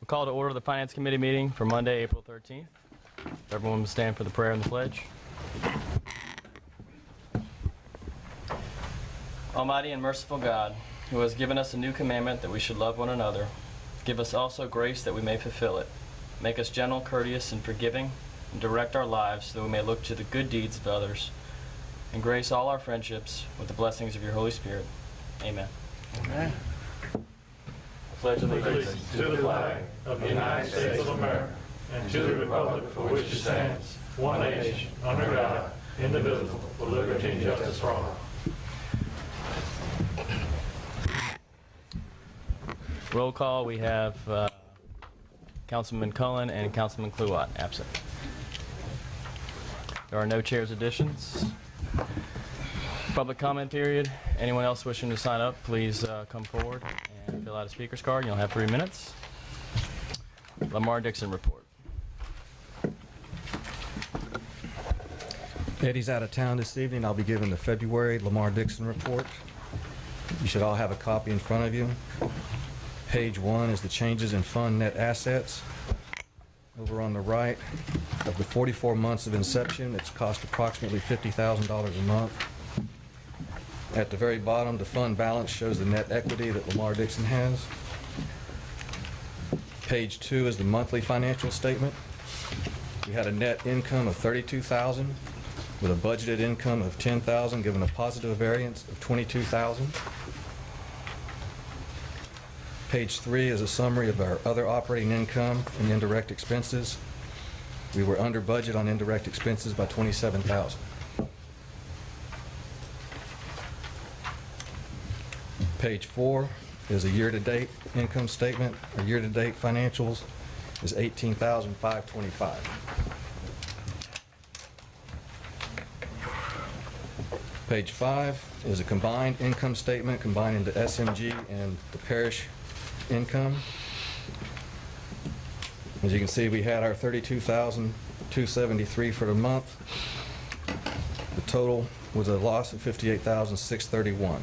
We'll call to order the Finance Committee meeting for Monday, April 13th. Everyone will stand for the prayer and the pledge. Almighty and merciful God, who has given us a new commandment that we should love one another, give us also grace that we may fulfill it. Make us gentle, courteous, and forgiving, and direct our lives so that we may look to the good deeds of others, and grace all our friendships with the blessings of your Holy Spirit. Amen. Amen. Pledge Allegiance to the flag of the United States of America and to the republic for which it stands, one nation, under God, indivisible, with liberty and justice for all. Roll call, we have Councilman Cullen and Councilman Kluwat absent. There are no chairs additions. Public comment period. Anyone else wishing to sign up, please come forward and fill out a speaker's card. You'll have 3 minutes. Lamar Dixon report. Eddie's out of town this evening. I'll be giving the February Lamar Dixon report. You should all have a copy in front of you. Page 1 is the changes in fund net assets. Over on the right, of the 44 months of inception, it's cost approximately $50,000 a month. At the very bottom, the fund balance shows the net equity that Lamar Dixon has. Page 2 is the monthly financial statement. We had a net income of $32,000 with a budgeted income of $10,000, giving a positive variance of $22,000. Page 3 is a summary of our other operating income and indirect expenses. We were under budget on indirect expenses by $27,000. Page 4 is a year-to-date income statement. Our year-to-date financials is $18,525. Page 5 is a combined income statement combining the SMG and the Parish income. As you can see, we had our $32,273 for the month. The total was a loss of $58,631.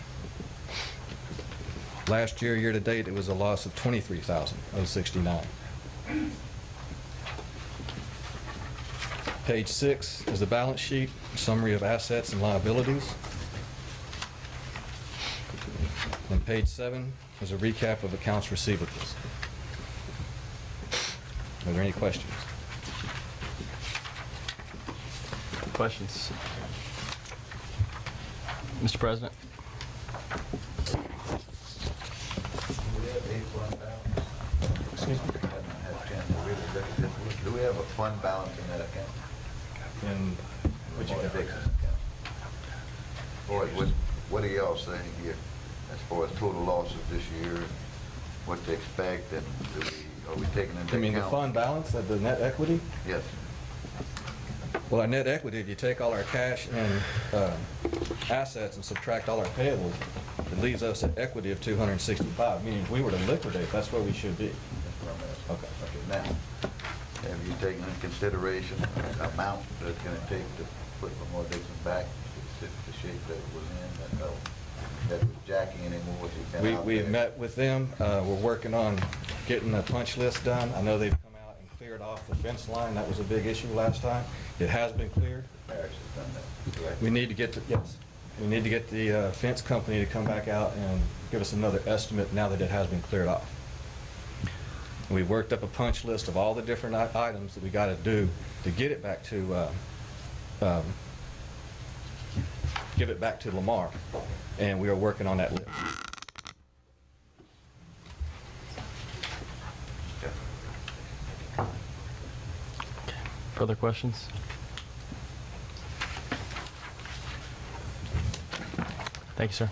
Last year, year-to-date, it was a loss of $23,069. Page 6 is the balance sheet, summary of assets and liabilities. And page 7 is a recap of accounts receivables. Are there any questions? Questions? Mr. President? Excuse me? Do we have a fund balance in that account? In which account? What are y'all saying here as far as total losses this year, and what to expect, and are we taking into account? You mean the fund balance, the net equity? Yes. Well, our net equity, if you take all our cash and assets and subtract all our payables, it leaves us an equity of 265, meaning if we were to liquidate, that's where we should be. Okay. Now, have you taken into consideration the amount that it's going to take to put Lamar Dixon back to the shape that it was in? That was Jackie anymore? We've met with them. We're working on getting a punch list done. I know they've come out and cleared off the fence line. That was a big issue last time. It has been cleared. Parish has done that, correct? We need to get the fence company to come back out and give us another estimate now that it has been cleared off. We've worked up a punch list of all the different items that we got to do to get it back to give it back to Lamar, and we are working on that list. Further questions? Thank you, sir.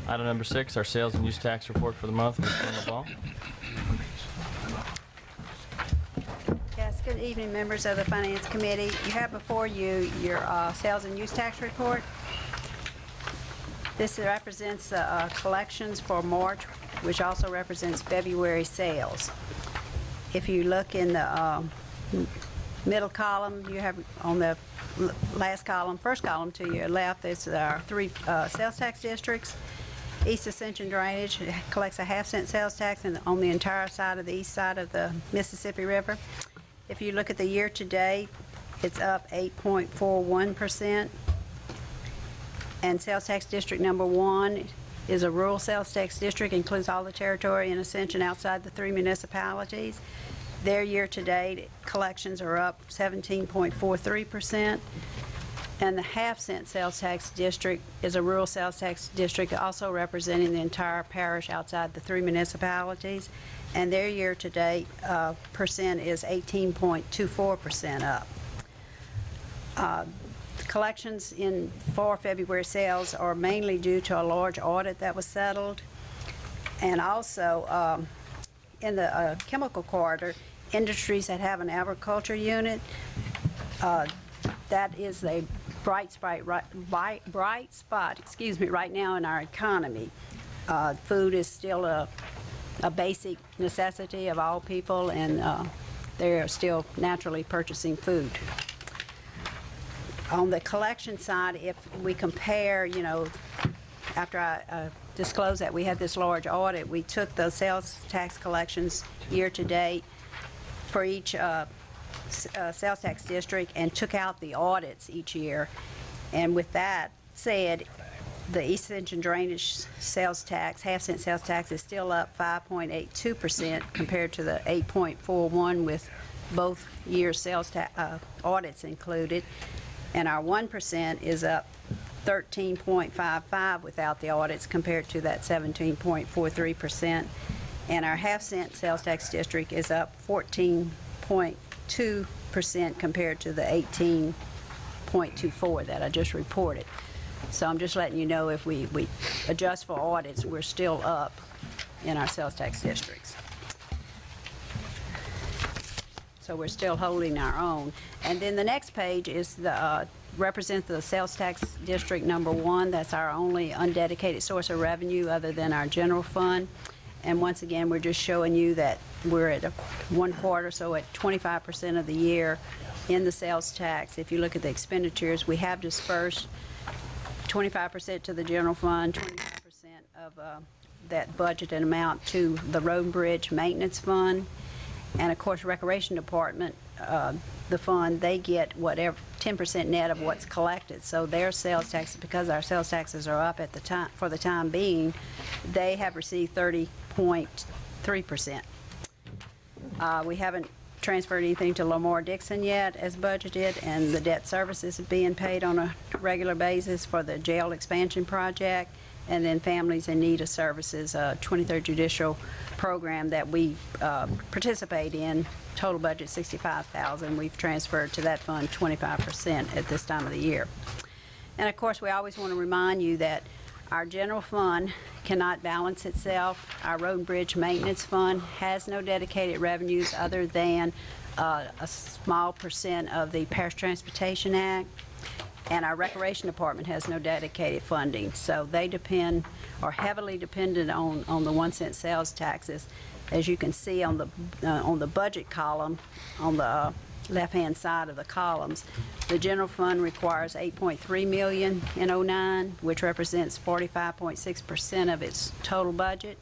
Item number 6, our sales and use tax report for the month. Ms. LeBlanc. Yes, good evening, members of the Finance Committee. You have before you your sales and use tax report. This represents the collections for March, which also represents February sales. If you look in the middle column, you have on the last column, first column to your left, it's our 3 sales tax districts. East Ascension Drainage collects a half-cent sales tax on the entire side of the east side of the Mississippi River. If you look at the year-to-date, it's up 8.41%. And sales tax district number 1 is a rural sales tax district, includes all the territory in Ascension outside the 3 municipalities. Their year-to-date collections are up 17.43%. And the half-cent sales tax district is a rural sales tax district also representing the entire parish outside the 3 municipalities. And their year-to-date percent is 18.24% up. Collections for February sales are mainly due to a large audit that was settled. And also in the chemical corridor, industries that have an agriculture unit, that is a bright spot right now in our economy. Food is still a basic necessity of all people, and they are still naturally purchasing food. On the collection side, if we compare, you know, after I disclosed that we had this large audit, we took the sales tax collections year-to-date for each sales tax district and took out the audits each year. And with that said, the East Ascension Drainage sales tax, half-cent sales tax, is still up 5.82% compared to the 8.41% with both years' sales audits included. And our 1% is up 13.55% without the audits compared to that 17.43%. And our half-cent sales tax district is up 14.2% compared to the 18.24% that I just reported. So I'm just letting you know, if we adjust for audits, we're still up in our sales tax districts. So we're still holding our own. And then the next page is represents the sales tax district number 1. That's our only undedicated source of revenue other than our general fund. And once again, we're just showing you that we're at 1 quarter, so at 25% of the year in the sales tax. If you look at the expenditures, we have dispersed 25% to the general fund, 25% of that budgeted amount to the Road and Bridge Maintenance Fund. And of course, Recreation Department, the fund, they get whatever 10% net of what's collected. So their sales taxes, because our sales taxes are up at the time, for the time being, they have received 30.3%. We haven't transferred anything to Lamar Dixon yet as budgeted, and the debt service is being paid on a regular basis for the jail expansion project. And then Families in Need of Services, 23rd Judicial Program that we participate in, total budget $65,000. We've transferred to that fund 25% at this time of the year. And of course, we always want to remind you that our general fund cannot balance itself. Our Road and Bridge Maintenance Fund has no dedicated revenues other than a small percent of the Parish Transportation Act. And our Recreation Department has no dedicated funding, so they are heavily dependent on the 1-cent sales taxes. As you can see on the budget column, on the left-hand side of the columns, the general fund requires $8.3 million in '09, which represents 45.6% of its total budget.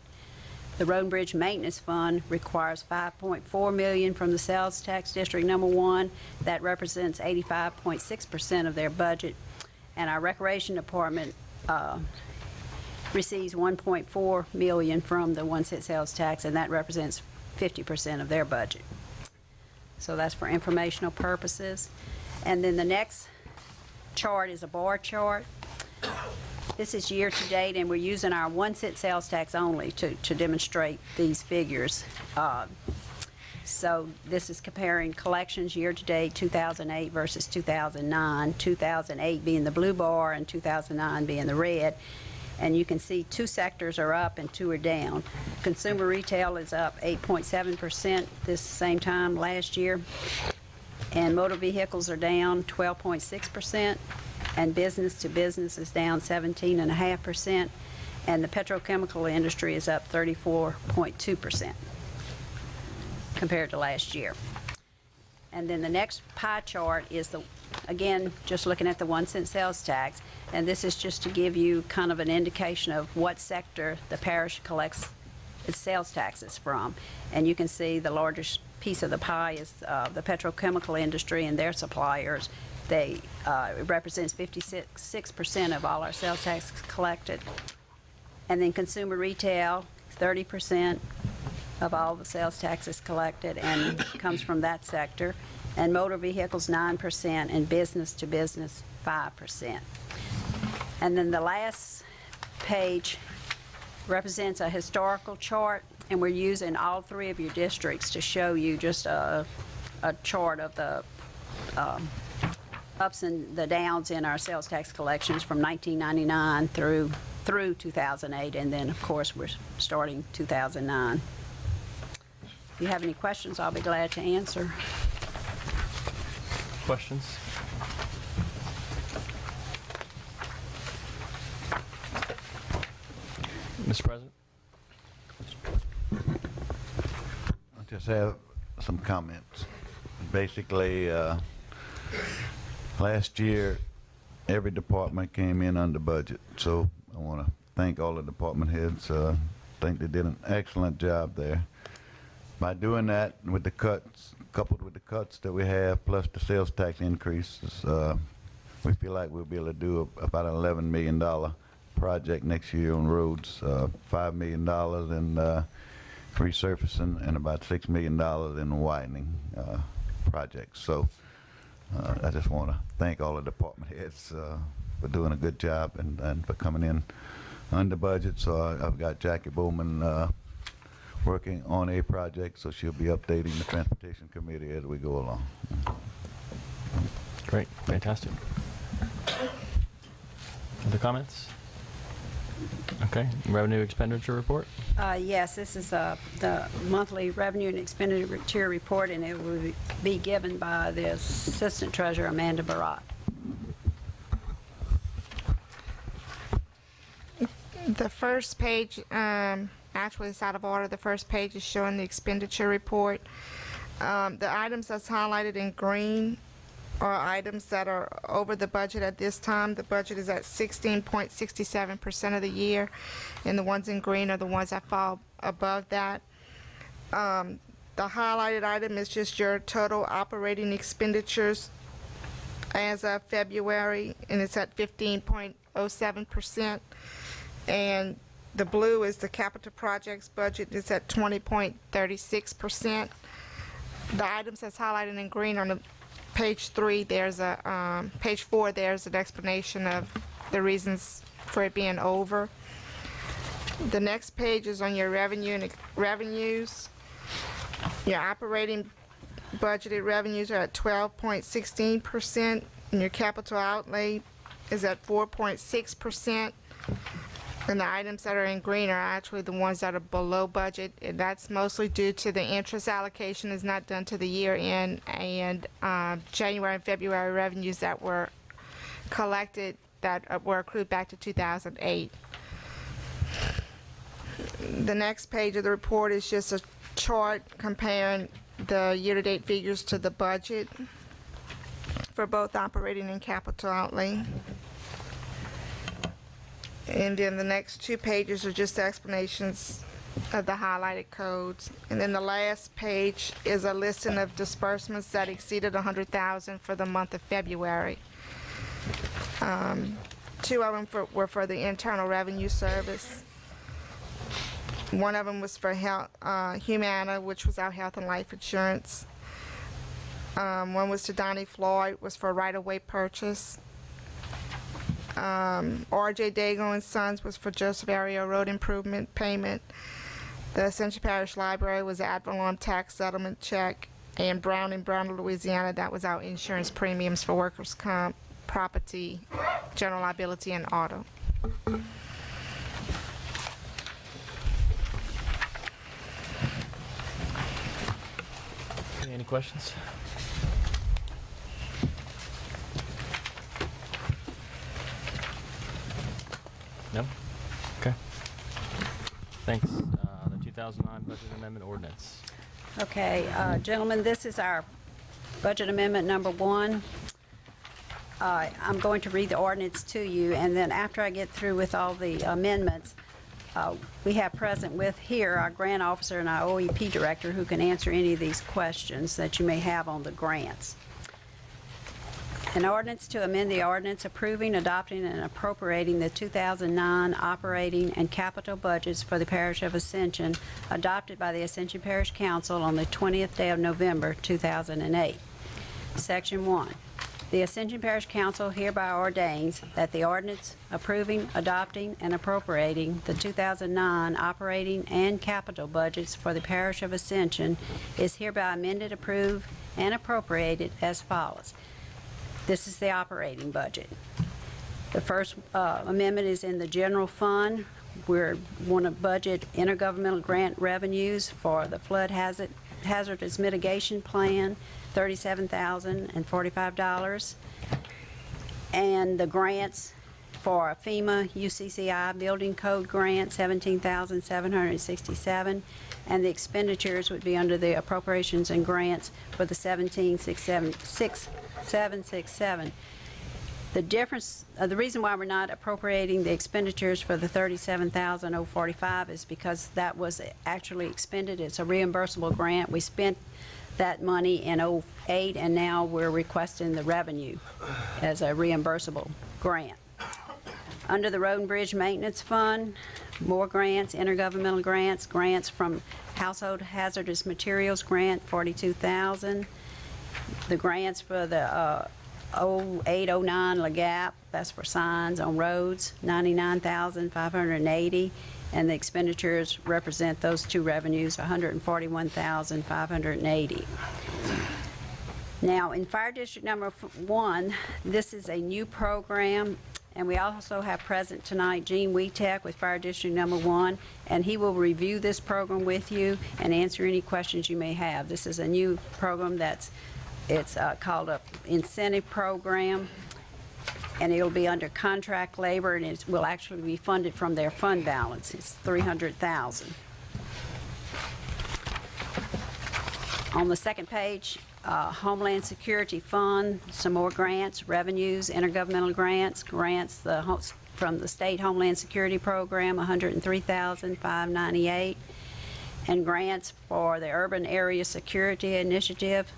The Road and Bridge Maintenance Fund requires $5.4 million from the sales tax district number 1. That represents 85.6% of their budget. And our Recreation Department receives $1.4 million from the 1-cent sales tax, and that represents 50% of their budget. So that's for informational purposes. And then the next chart is a bar chart. This is year-to-date, and we're using our 1-cent sales tax only to demonstrate these figures. So this is comparing collections year-to-date 2008 versus 2009, 2008 being the blue bar and 2009 being the red. And you can see 2 sectors are up and 2 are down. Consumer retail is up 8.7% this same time last year. And motor vehicles are down 12.6%. And business to business is down 17.5%, and the petrochemical industry is up 34.2% compared to last year. And then the next pie chart is again, just looking at the 1-cent sales tax, and this is just to give you kind of an indication of what sector the parish collects its sales taxes from. And you can see the largest piece of the pie is the petrochemical industry and their suppliers. It represents 56% of all our sales tax collected. And then consumer retail, 30% of all the sales taxes collected and comes from that sector. And motor vehicles, 9%, and business to business, 5%. And then the last page represents a historical chart, and we're using all 3 of your districts to show you just a chart of the ups and the downs in our sales tax collections from 1999 through 2008, and then of course we're starting 2009. If you have any questions, I'll be glad to answer. Questions? Mr. President? I just have some comments. Basically, last year, every department came in under budget, so I want to thank all the department heads. I think they did an excellent job there. By doing that, with the cuts, coupled with the cuts that we have, plus the sales tax increases, we feel like we'll be able to do about an $11 million project next year on roads, $5 million in resurfacing, and about $6 million in widening projects. So I just want to thank all the department heads for doing a good job and for coming in under budget. So I've got Jackie Bowman working on a project, so she'll be updating the Transportation Committee as we go along. Great, fantastic. Other comments? Okay, revenue expenditure report? Yes, this is the monthly revenue and expenditure report, and it will be given by the Assistant Treasurer, Amanda Barat. The first page, actually it's out of order. The first page is showing the expenditure report. The items that's highlighted in green are items that are over the budget at this time. The budget is at 16.67% of the year, and the ones in green are the ones that fall above that. The highlighted item is just your total operating expenditures as of February, and it's at 15.07%. And the blue is the capital projects budget. It's at 20.36%. The items that's highlighted in green on the page 3, there's a page 4, there's an explanation of the reasons for it being over. The next page is on your revenue and revenues. Your operating budgeted revenues are at 12.16%, and your capital outlay is at 4.6%. And the items that are in green are actually the ones that are below budget, and that's mostly due to the interest allocation is not done to the year end, and January and February revenues that were collected that were accrued back to 2008. The next page of the report is just a chart comparing the year-to-date figures to the budget for both operating and capital outlay. And then the next 2 pages are just explanations of the highlighted codes. And then the last page is a listing of disbursements that exceeded $100,000 for the month of February. 2 of them were for the Internal Revenue Service. One of them was for Humana, which was our health and life insurance. One was to Donnie Floyd, was for right-of-way purchase. R.J. Dago and Sons was for Joseph Area Road improvement payment. The Ascension Parish Library was the ad valorem tax settlement check. And Brown in Brown, Louisiana, that was our insurance premiums for workers' comp, property, general liability, and auto. Okay, any questions? No? Okay. Thanks. The 2009 Budget Amendment Ordinance. Okay, gentlemen, this is our budget amendment number 1. I'm going to read the ordinance to you, and then after I get through with all the amendments, we have present with here our grant officer and our OEP director who can answer any of these questions that you may have on the grants. An ordinance to amend the ordinance approving, adopting, and appropriating the 2009 operating and capital budgets for the Parish of Ascension, adopted by the Ascension Parish Council on the 20th day of November, 2008. Section 1. The Ascension Parish Council hereby ordains that the ordinance approving, adopting, and appropriating the 2009 operating and capital budgets for the Parish of Ascension is hereby amended, approved, and appropriated as follows. This is the operating budget. The first amendment is in the general fund. We want to budget intergovernmental grant revenues for the flood hazardous mitigation plan, $37,045, and the grants for FEMA, UCCI building code grant, $17,767, and the expenditures would be under the appropriations and grants for the 17,767. The difference, the reason why we're not appropriating the expenditures for the $37,045 is because that was actually expended. It's a reimbursable grant. We spent that money in '08, and now we're requesting the revenue as a reimbursable grant. Under the Road and Bridge Maintenance Fund, more grants, intergovernmental grants, grants from Household Hazardous Materials Grant, $42,000. The grants for the 08-09 LAGAP, that's for signs on roads, $99,580, and the expenditures represent those two revenues, $141,580. Now, in Fire District number 1, this is a new program, and we also have present tonight Gene Wietek with Fire District number 1, and he will review this program with you and answer any questions you may have. This is a new program it's called a incentive program, and it'll be under contract labor, and it will actually be funded from their fund balance. It's $300,000. On the second page, Homeland Security Fund, some more grants, revenues, intergovernmental grants, from the State Homeland Security Program, $103,598, and grants for the Urban Area Security Initiative,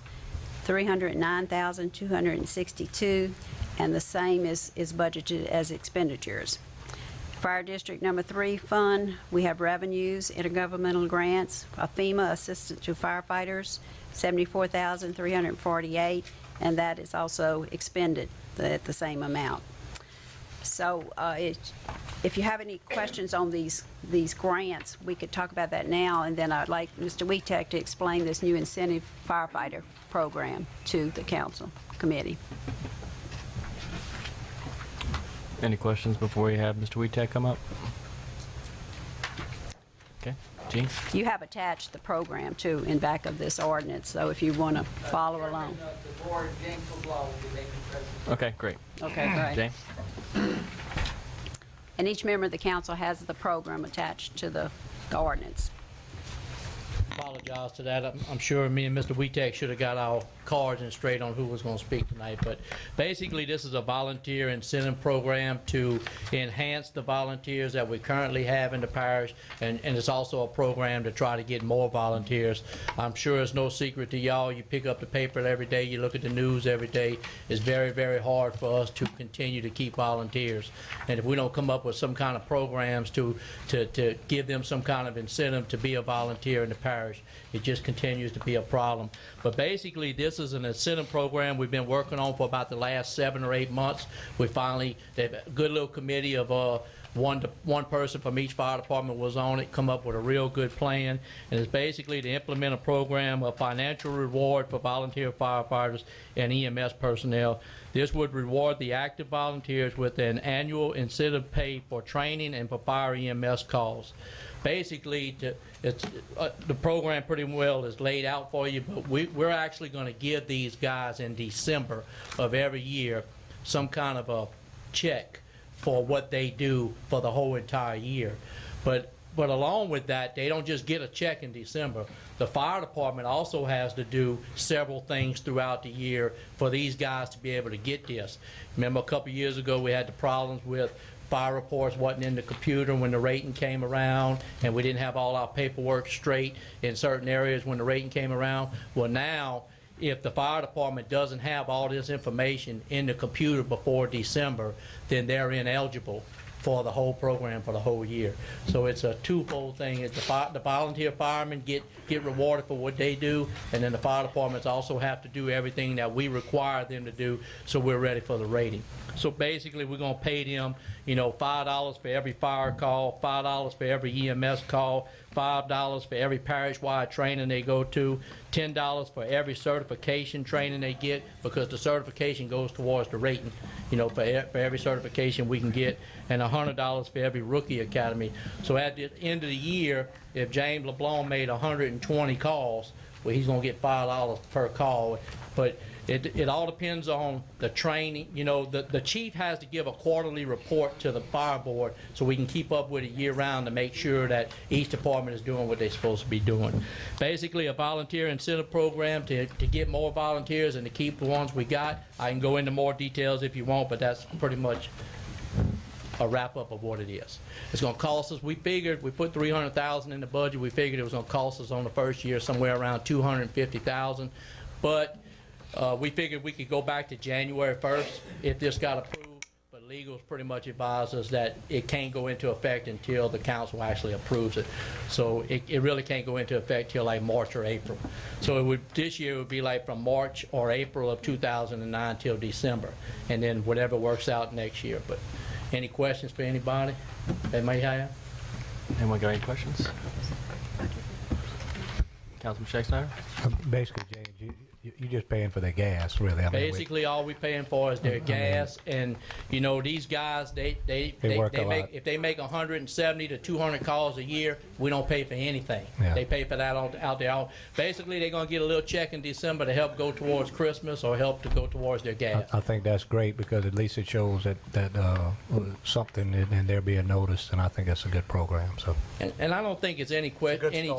$309,262, and the same is budgeted as expenditures. Fire District number 3 fund, we have revenues, intergovernmental grants, a FEMA assistance to firefighters, $74,348, and that is also expended at the same amount. So if you have any questions on these grants, we could talk about that now, and then I'd like Mr. Wietek to explain this new incentive firefighter program to the council committee. Any questions before we have Mr. Wietek come up? Okay, Gene? You have attached the program, too, in back of this ordinance, so if you want to follow along. The board, James Football, will be making present. Okay, great. Okay, great. James? And each member of the council has the program attached to the ordinance. Apologize to that. I'm sure me and Mr. Wietek should have got our cards and straight on who was going to speak tonight. But basically, this is a volunteer incentive program to enhance the volunteers that we currently have in the parish, and it's also a program to try to get more volunteers. I'm sure it's no secret to y'all. You pick up the paper every day, you look at the news every day. It's very, very hard for us to continue to keep volunteers. And if we don't come up with some kind of programs to give them some kind of incentive to be a volunteer in the parish, it just continues to be a problem. But basically, this is an incentive program we've been working on for about the last 7 or 8 months. We finally, a good little committee of one person from each fire department was on it, come up with a real good plan, and it's basically to implement a program of financial reward for volunteer firefighters and EMS personnel. This would reward the active volunteers with an annual incentive pay for training and for fire EMS calls. Basically, the program pretty well is laid out for you, but we're actually going to give these guys in December of every year some kind of a check for what they do for the whole entire year. But But along with that, they don't just get a check in December. The fire department also has to do several things throughout the year for these guys to be able to get this. Remember a couple years ago we had the problems with fire reports wasn't in the computer when the rating came around, and we didn't have all our paperwork straight in certain areas when the rating came around. Well, now, if the fire department doesn't have all this information in the computer before December, then they're ineligible for the whole program for the whole year. So it's a twofold thing. It's the volunteer firemen get rewarded for what they do, and then the fire departments also have to do everything that we require them to do, so we're ready for the rating. So basically, we're going to pay them, you know, $5 for every fire call, $5 for every EMS call, $5 for every parish-wide training they go to, $10 for every certification training they get, because the certification goes towards the rating. You know, for every certification we can get, and $100 for every rookie academy. So at the end of the year, if James LeBlanc made 120 calls, well, he's going to get $5 per call. But it all depends on the training. You know, the chief has to give a quarterly report to the fire board so we can keep up with it year-round to make sure that each department is doing what they're supposed to be doing. Basically, a volunteer incentive program to get more volunteers and to keep the ones we got. I can go into more details if you want, but that's pretty much a wrap-up of what it is. It's going to cost us, we figured, we put $300,000 in the budget, we figured it was going to cost us on the first year somewhere around $250,000, but we figured we could go back to January 1st if this got approved, but legal's pretty much advised us that it can't go into effect until the council actually approves it. So it really can't go into effect till like March or April. So it would, this year it would be like from March or April of 2009 till December, and then whatever works out next year. But any questions for anybody that may have? Anyone got any questions? Councilman Shakespeare? Basically, James, you're just paying for their gas, really. I mean, Basically, all we paying for is their gas, and you know, these guys, they work a make, lot. if they make 170 to 200 calls a year, we don't pay for anything. Yeah. They pay for that out there. Basically, they're gonna get a little check in December to help go towards Christmas or help to go towards their gas. I think that's great because at least it shows that something and they're being noticed, and I think that's a good program. So. And I don't think it's any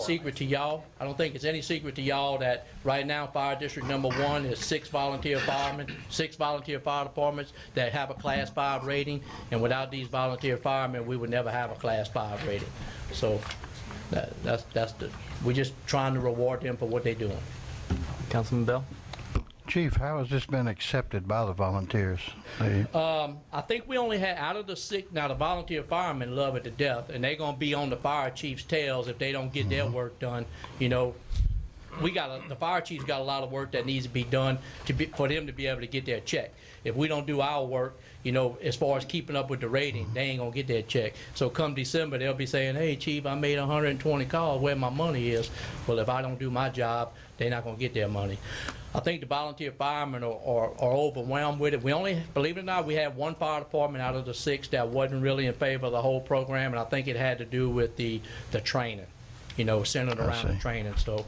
secret to y'all. I don't think it's any secret to y'all that right now Fire District Number 1 is 6 volunteer firemen, 6 volunteer fire departments that have a Class 5 rating, and without these volunteer firemen, we would never have a Class 5 rating. So we're just trying to reward them for what they're doing. Councilman Bell? Chief, how has this been accepted by the volunteers? I think we only had, out of the 6, now the volunteer firemen love it to death, and they're going to be on the fire chief's tails if they don't get their work done. You know, the fire chief's got a lot of work that needs to be done for them to be able to get their check. If we don't do our work, you know, as far as keeping up with the rating, they ain't gonna get their check. So come December, they'll be saying, hey, Chief, I made 120 calls, where my money is. Well, if I don't do my job, they're not gonna get their money. I think the volunteer firemen are overwhelmed with it. We only, believe it or not, we had 1 fire department out of the 6 that wasn't really in favor of the whole program, and I think it had to do with the training, you know, centered around the training. So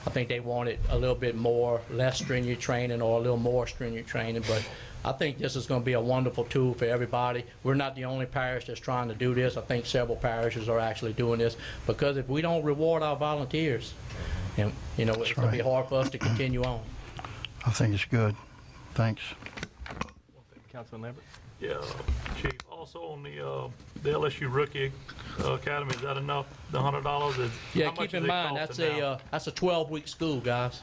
I think they wanted a little bit more, less stringent training or a little more stringent training, but I think this is going to be a wonderful tool for everybody. We're not the only parish that's trying to do this. I think several parishes are actually doing this, because if we don't reward our volunteers, and you know, it's going to be hard for us to continue on. I think it's good. Thanks. Councilman Lambert? Yeah, Chief, also on the LSU Rookie Academy, is that enough, the $100? Yeah, keep in mind, that's a 12-week school, guys.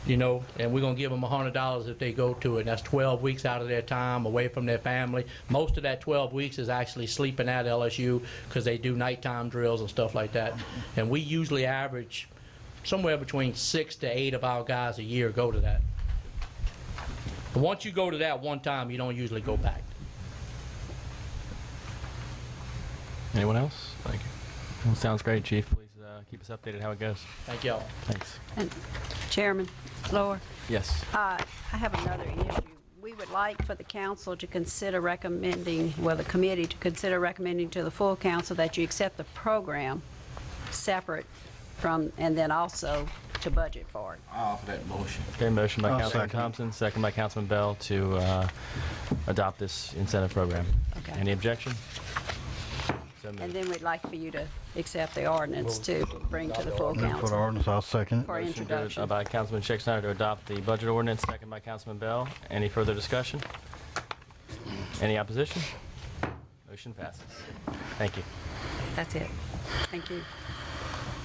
You know, and we're going to give them $100 if they go to it. And that's 12 weeks out of their time away from their family. Most of that 12 weeks is actually sleeping at LSU because they do nighttime drills and stuff like that. And we usually average somewhere between 6 to 8 of our guys a year go to that. But once you go to that one time, you don't usually go back. Anyone else? Thank you. Well, sounds great, Chief. Please keep us updated how it goes. Thank y'all. Thanks. And Chairman Lower, Yes. I have another issue. We would like for the council to consider recommending, well, the committee to consider recommending to the full council that you accept the program separate from, and then also to budget for it. I'll offer that motion. Okay, motion by I'll Councilman second. Thompson, second by Councilman Bell to adopt this incentive program. Okay. Any objection? And then we'd like for you to accept the ordinance to bring to the full Move for the council ordinance, I'll second it. for introduction. By Councilman Schick to adopt the budget ordinance, second by Councilman Bell. Any further discussion? Any opposition? Motion passes. Thank you. That's it. Thank you.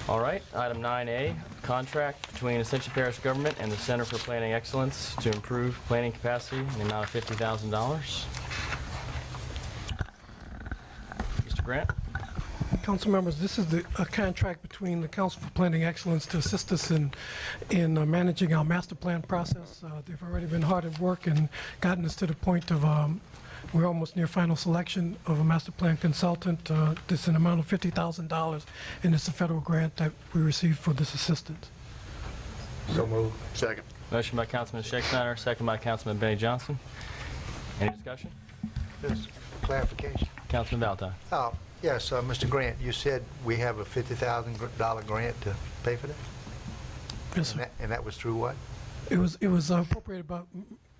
All right, item 9A, contract between Ascension Parish Government and the Center for Planning Excellence to improve planning capacity in the amount of $50,000. Mr. Grant? Council members, this is a contract between the Council for Planning Excellence to assist us in managing our master plan process. They've already been hard at work and gotten us to the point of we're almost near final selection of a master plan consultant. This is an amount of $50,000, and it's a federal grant that we received for this assistance. So moved. Second. Motion by Councilman Schick, second by Councilman Benny Johnson. Any discussion? Just clarification. Councilman Valentine. Yes, Mr. Grant, you said we have a $50,000 grant to pay for that? Yes, sir. And that was through what? It was appropriated by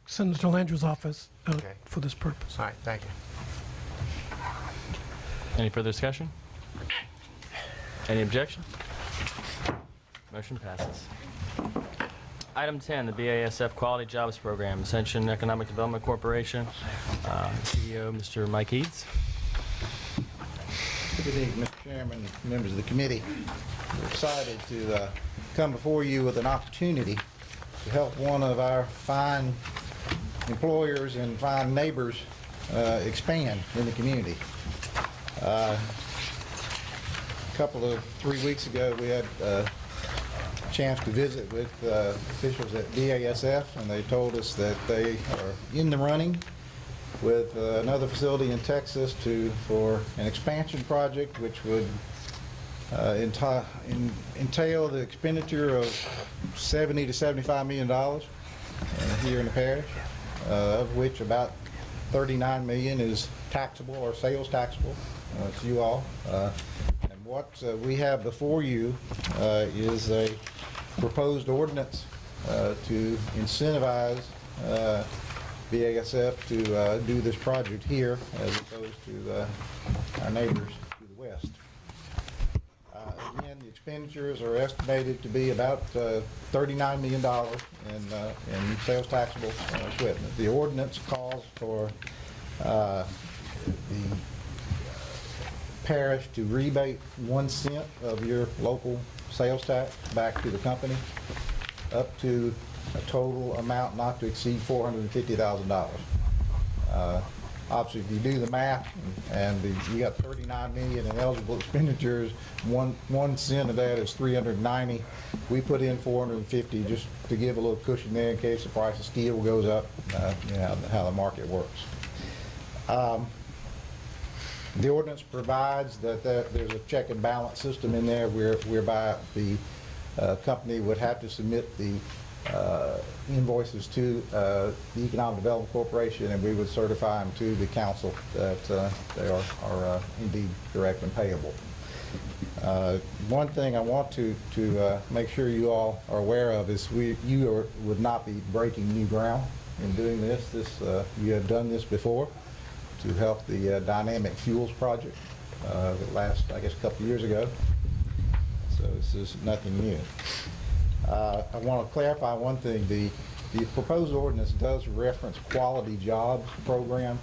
Senator Landrieu's office Okay. for this purpose. All right, thank you. Any further discussion? Any objection? Motion passes. Item 10, the BASF Quality Jobs Program, Ascension Economic Development Corporation. CEO, Mr. Mike Eads. Good evening, Mr. Chairman, members of the committee. We're excited to come before you with an opportunity to help one of our fine employers and fine neighbors expand in the community. A couple of 3 weeks ago, we had a chance to visit with officials at BASF, and they told us that they are in the running with another facility in Texas for an expansion project, which would entail the expenditure of $70 to $75 million here in the parish, of which about $39 million is taxable or sales taxable to you all. And what we have before you is a proposed ordinance to incentivize BASF to do this project here as opposed to our neighbors to the west. Again, the expenditures are estimated to be about $39 million in sales taxable equipment. The ordinance calls for the parish to rebate 1 cent of your local sales tax back to the company, up to a total amount not to exceed $450,000. Obviously, if you do the math and you got $39 million in eligible expenditures, 1 cent of that is $390. We put in $450 just to give a little cushion there in case the price of steel goes up. You know how the market works. The ordinance provides that there's a check and balance system in there whereby the company would have to submit the invoices to the Economic Development Corporation, and we would certify them to the council that they are indeed correct and payable. One thing I want to make sure you all are aware of is you would not be breaking new ground in doing this. You have done this before to help the Dynamic Fuels project that last, I guess, a couple of years ago. So this is nothing new. I want to clarify one thing. The proposed ordinance does reference Quality Jobs Program,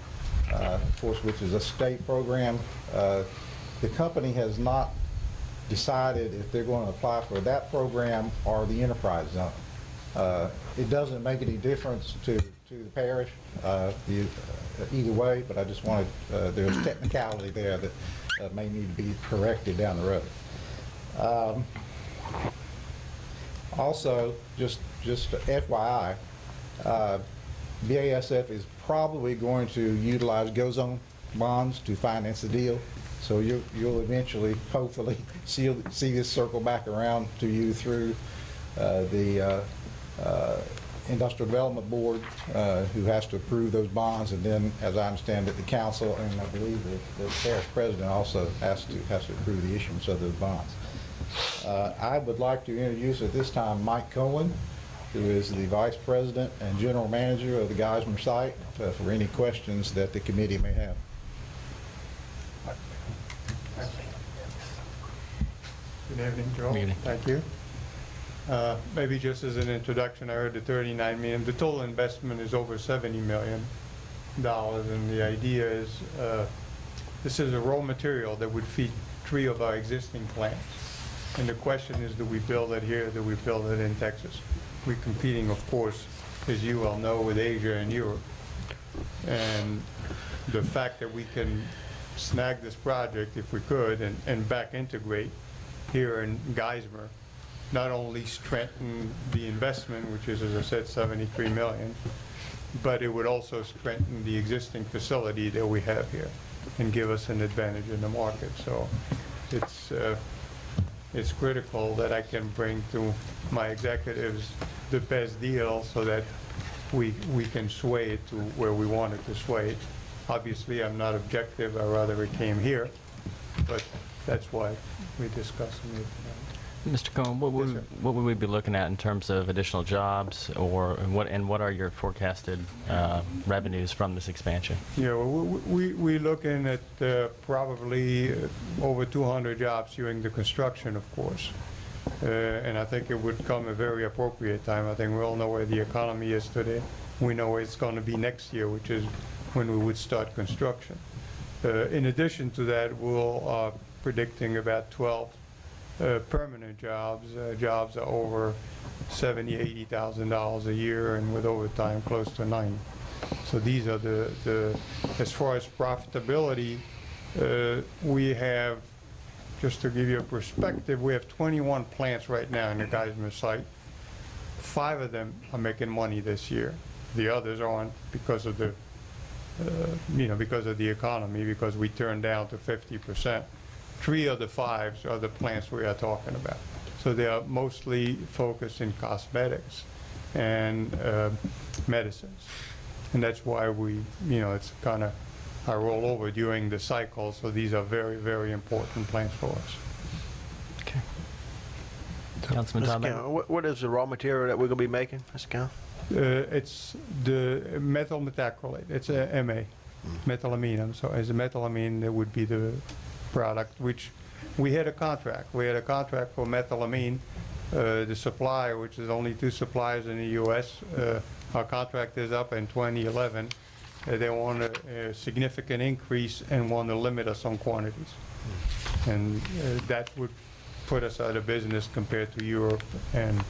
of course, which is a state program. The company has not decided if they're going to apply for that program or the enterprise zone. It doesn't make any difference to the parish either way, but I just wanted, there's technicality there that may need to be corrected down the road. Also, just FYI, BASF is probably going to utilize GO-Zone bonds to finance the deal. So you'll eventually, hopefully, see this circle back around to you through the Industrial Development Board, who has to approve those bonds, and then, as I understand it, the council, and I believe the parish president also has to approve the issuance of those bonds. I would like to introduce at this time Mike Cohen, who is the Vice President and General Manager of the Geismar site, for any questions that the committee may have. Good evening, Joel. Good evening. Thank you. Maybe just as an introduction, I heard the 39 million. The total investment is over $70 million, and the idea is this is a raw material that would feed 3 of our existing plants. And the question is, do we build it here, do we build it in Texas? We're competing, of course, as you well know, with Asia and Europe. And the fact that we can snag this project, if we could, and back integrate here in Geismar, not only strengthen the investment, which is, as I said, $73 million, but it would also strengthen the existing facility that we have here and give us an advantage in the market. So it's critical that I can bring to my executives the best deal so that we can sway it to where we want it to sway it. Obviously, I'm not objective. I'd rather it came here, but that's why we discussed it. Mr. Cohen, what would we be looking at in terms of additional jobs, or what are your forecasted revenues from this expansion? Yeah, well, we're looking at probably over 200 jobs during the construction, of course. And I think it would come a very appropriate time. I think we all know where the economy is today. We know where it's going to be next year, which is when we would start construction. In addition to that, we're predicting about 12 permanent jobs. Jobs are over $70,000, $80,000 a year, and with overtime close to 90. So these are as far as profitability, we have, just to give you a perspective, we have 21 plants right now in the Geismar site. 5 of them are making money this year. The others aren't because of the, because of the economy, because we turned down to 50%. 3 of the 5 are the plants we are talking about. So they are mostly focused in cosmetics and medicines. And that's why we, it's kind of a rollover during the cycle. So these are very, very important plants for us. Okay. Councilman Thomas? What is the raw material that we're going to be making, Mr. Count? It's the methyl methacrylate. It's a MA, methylamine. So as a methylamine, that would be the product, which we had a contract. We had a contract for methylamine. The supplier, which is only 2 suppliers in the U.S., our contract is up in 2011. They want a significant increase and want to limit us on quantities. And that would put us out of business compared to Europe and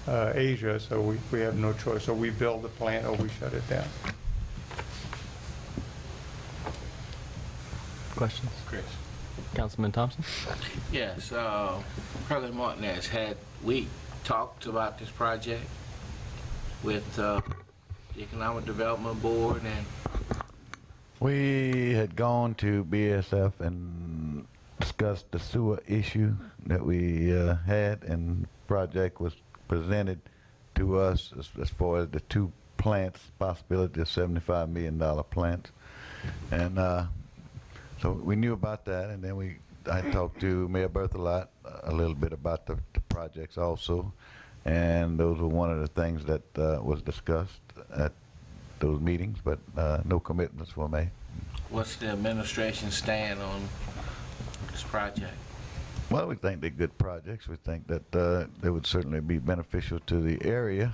Asia, so we have no choice. So we build the plant or we shut it down. Questions? Chris. Councilman Thompson? Yes, President Martinez, had we talked about this project with the Economic Development Board? And we had gone to BSF and discussed the sewer issue that we had, and the project was presented to us as far as the 2 plants, possibility of $75 million plants. And so we knew about that, and then I talked to Mayor Berthelot a little bit about the projects also, and those were one of the things that was discussed at those meetings, but no commitments were made. what's the administration stand on this project? Well, we think they're good projects. We think that they would certainly be beneficial to the area.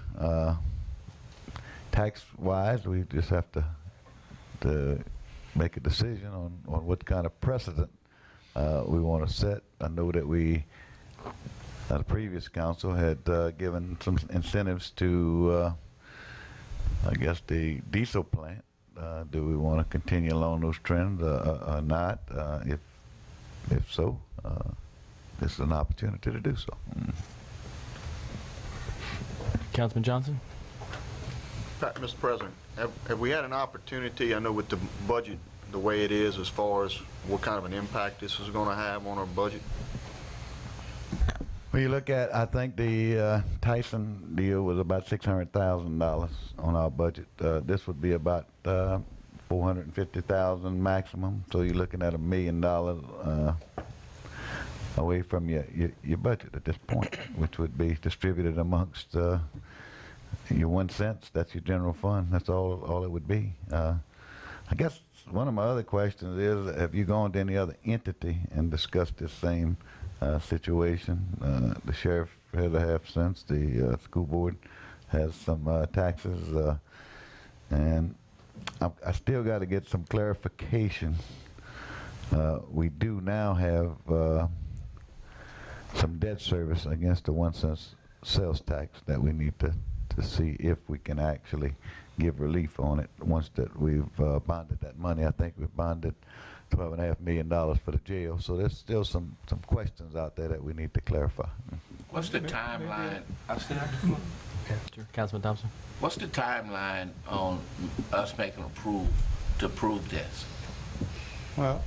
Tax-wise, we just have to make a decision on what kind of precedent we want to set. I know that the previous council had given some incentives to, I guess, the diesel plant. Do we want to continue along those trends or not? If so, this is an opportunity to do so. Councilman Johnson? Mr. President, have we had an opportunity, I know with the budget the way it is, as far as what kind of an impact this is going to have on our budget? When you look at, I think the Tyson deal was about $600,000 on our budget. This would be about $450,000 maximum. So you're looking at $1 million away from your budget at this point, which would be distributed amongst your 1 cent. That's your general fund. That's all it would be. I guess one of my other questions is, have you gone to any other entity and discussed this same situation. The sheriff has a half cents. The school board has some taxes, and I still got to get some clarification. We do now have some debt service against the 1 cent sales tax that we need to see if we can actually give relief on it once that we've bonded that money. I think we've bonded $12.5 million for the jail, so there's still some questions out there that we need to clarify. What's the timeline? Councilman Thompson. What's the timeline on us making to approve this? Well,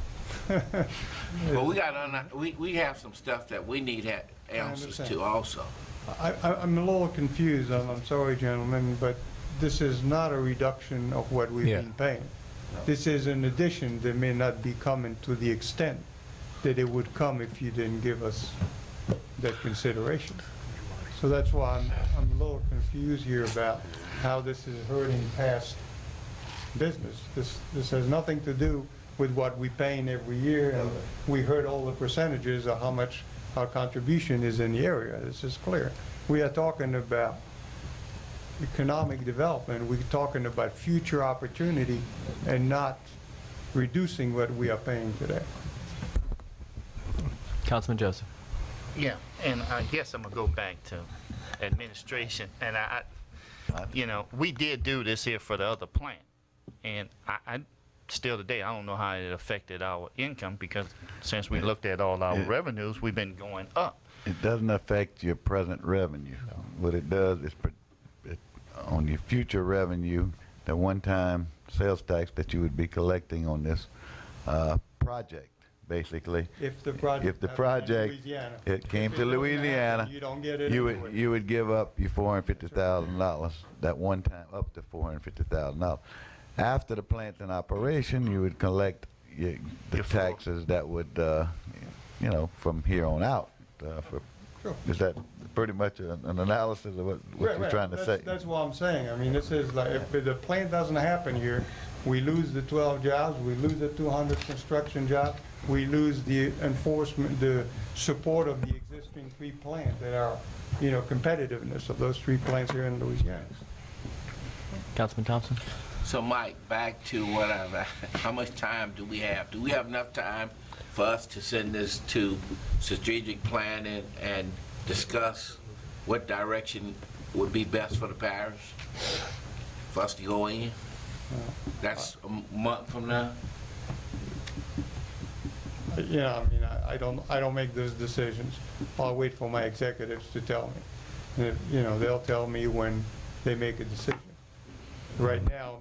Well, we have some stuff that we need answers to also. I'm a little confused, I'm sorry, gentlemen, but this is not a reduction of what we've been paying. This is an addition that may not be coming to the extent that it would come if you didn't give us that consideration. So that's why I'm a little confused here about how this is hurting past business. This has nothing to do with what we're paying every year, and we heard all the percentages of how much our contribution is in the area. This is clear. We are talking about economic development. We're talking about future opportunity and not reducing what we are paying today. Councilman Joseph. Yeah, and I guess I'm gonna go back to administration, and you know, we did do this here for the other plant, and I still today, I don't know how it affected our income, because since we looked at all our revenues, we've been going up. It doesn't affect your present revenue. What it does is on your future revenue, the one-time sales tax that you would be collecting on this project, basically. If the project it came to Louisiana, you don't get it. You would give up your $450,000 that one time, up to $450,000. After the plant's in operation, you would collect the taxes that would, you know, from here on out. Is that pretty much an analysis of what you're trying to say? That's what I'm saying. I mean, this is like, if the plant doesn't happen here, we lose the 12 jobs, we lose the 200 construction jobs, we lose the enforcement, the support of the existing 3 plants that are, you know, competitiveness of those 3 plants here in Louisiana. Councilman Thompson. So, Mike, back to what how much time do we have? Do we have enough time for us to send this to strategic planning and discuss what direction would be best for the parish for us to go in? That's a month from now. Yeah, I mean, I don't make those decisions. I'll wait for my executives to tell me. And you know, they'll tell me when they make a decision. Right now,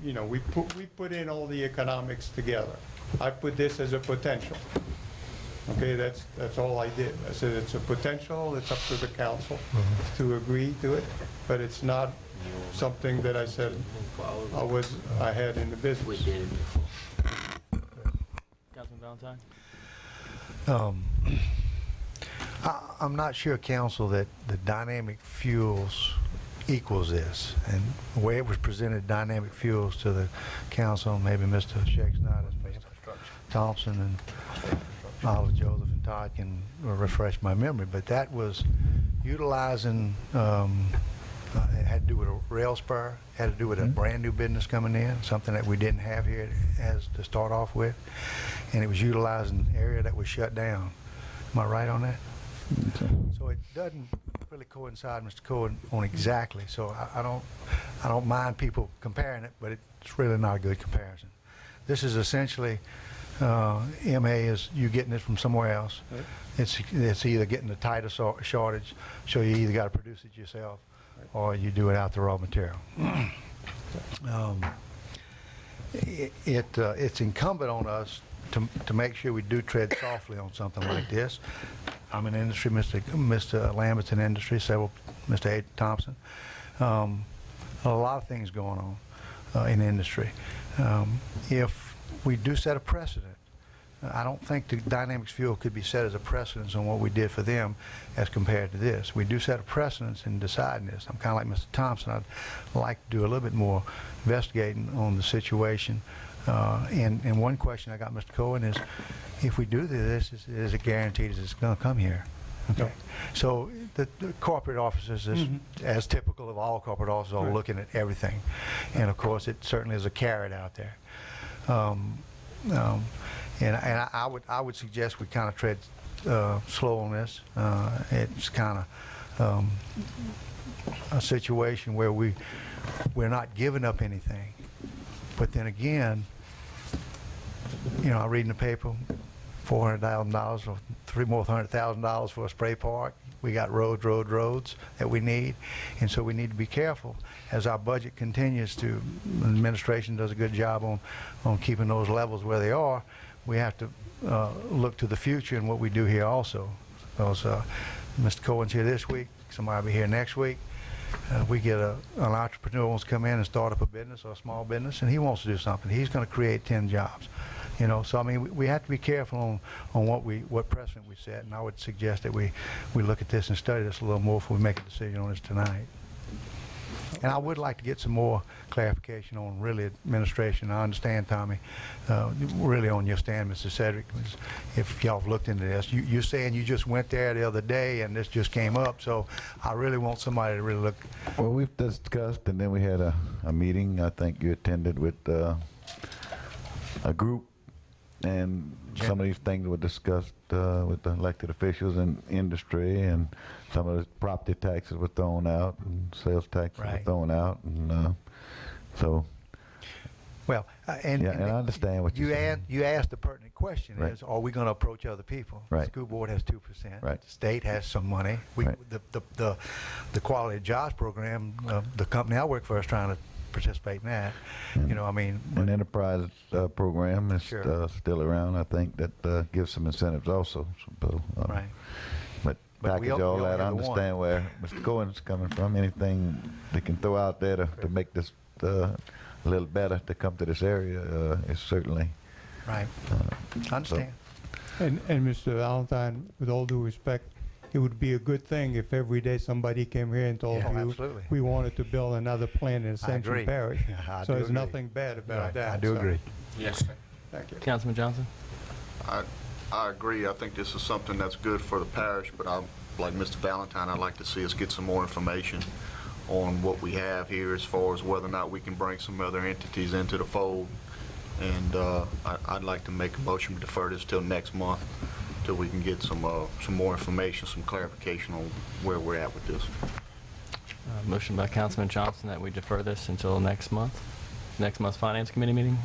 you know, we put in all the economics together. I put this as a potential. Okay, that's all I did. I said it's a potential. It's up to the council to agree to it, but it's not something that I said I had in the business. Councilman Valentine. I'm not sure, council, that the dynamic fuels equals this. And the way it was presented, dynamic fuels, to the council, maybe Mr. Schecksnot and Mr. Thompson and Oliver Joseph and Todd can refresh my memory, but that was utilizing, it had to do with a rail spur, had to do with a brand new business coming in, something that we didn't have here as to start off with, and it was utilizing an area that was shut down. Am I right on that? Okay. So it doesn't really coincide, Mr. Cohen, on exactly. So I don't mind people comparing it, but it's really not a good comparison. This is essentially MA is you getting it from somewhere else. Right. It's either getting the tighter shortage, so you either got to produce it yourself, right, or you do it out the raw material. It's incumbent on us to make sure we do tread softly on something like this. I'm in industry, Mr. Lambert's in industry, Mr. A. Thompson. A lot of things going on in industry. If we do set a precedent, I don't think the Dynamics Fuel could be set as a precedence on what we did for them as compared to this. We do set a precedence in deciding this. I'm kind of like Mr. Thompson. I'd like to do a little bit more investigating on the situation And one question I got, Mr. Cohen, is if we do this, is it guaranteed that it's going to come here? Okay. So the corporate offices is as typical of all corporate offices are looking at everything. And of course, it certainly is a carrot out there. And I would suggest we kind of tread slow on this. It's kind of a situation where we're not giving up anything. But then again, you know, I read in the paper, $400,000 or $300,000 for a spray park. We got roads that we need, and so we need to be careful as our budget continues to. The administration does a good job on keeping those levels where they are. We have to look to the future and what we do here also. Because Mr. Cohen's here this week, somebody will be here next week. We get an entrepreneur who wants to come in and start up a business or a small business, and he wants to do something. He's going to create 10 jobs. You know, so I mean, we have to be careful on what precedent we set, and I would suggest that we look at this and study this a little more before we make a decision on this tonight. And I would like to get some more clarification on really administration. I understand, Tommy, really on your stand, Mr. Cedric, if y'all have looked into this. You're saying you just went there the other day and this just came up, so I really want somebody to really look. Well, we've discussed, and then we had a meeting I think you attended with a group, and some of these things were discussed with the elected officials and industry, and some of the property taxes were thrown out, and sales taxes were thrown out, and so. Well, and I understand what you're saying. You asked the pertinent question: is are we going to approach other people? Right. The school board has 2%. Right. The state has some money. The quality of jobs program, the company I work for is trying to participate in that. You know, I mean, an enterprise program is still around. I think that gives some incentives also. So, right. But package all that. I understand where Mr. Cohen's coming from. Anything they can throw out there to make this a little better to come to this area is certainly right. Understand. And Mr. Valentine, with all due respect, it would be a good thing if every day somebody came here and told you we wanted to build another plant in Ascension Parish. So there's nothing bad about that. I do agree. Yes, sir. Thank you. Councilman Johnson? I agree. I think this is something that's good for the parish, but like Mr. Valentine, I'd like to see us get some more information on what we have here as far as whether or not we can bring some other entities into the fold. And I'd like to make a motion to defer this till next month, till we can get some more information, some clarification on where we're at with this. Motion by Councilman Johnson that we defer this until next month's Finance Committee meeting?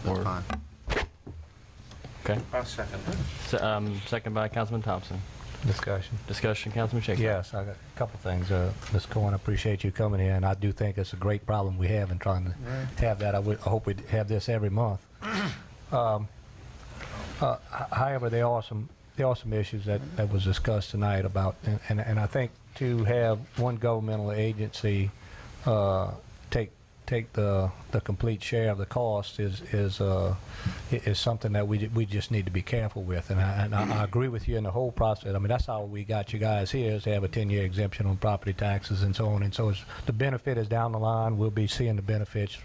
That's fine. Okay. I'll second that. Second by Councilman Thompson. Discussion, Councilman Shakespeare. Yes, I got a couple things. Ms. Cohen, I appreciate you coming here, and I do think it's a great problem we have in trying to have that. I hope we'd have this every month. However, there are some issues that was discussed tonight about, and I think to have one governmental agency take the complete share of the cost is something that we just need to be careful with. And I agree with you in the whole process. I mean, that's how we got you guys here, is to have a 10-year exemption on property taxes and so on. And so the benefit is down the line. We'll be seeing the benefits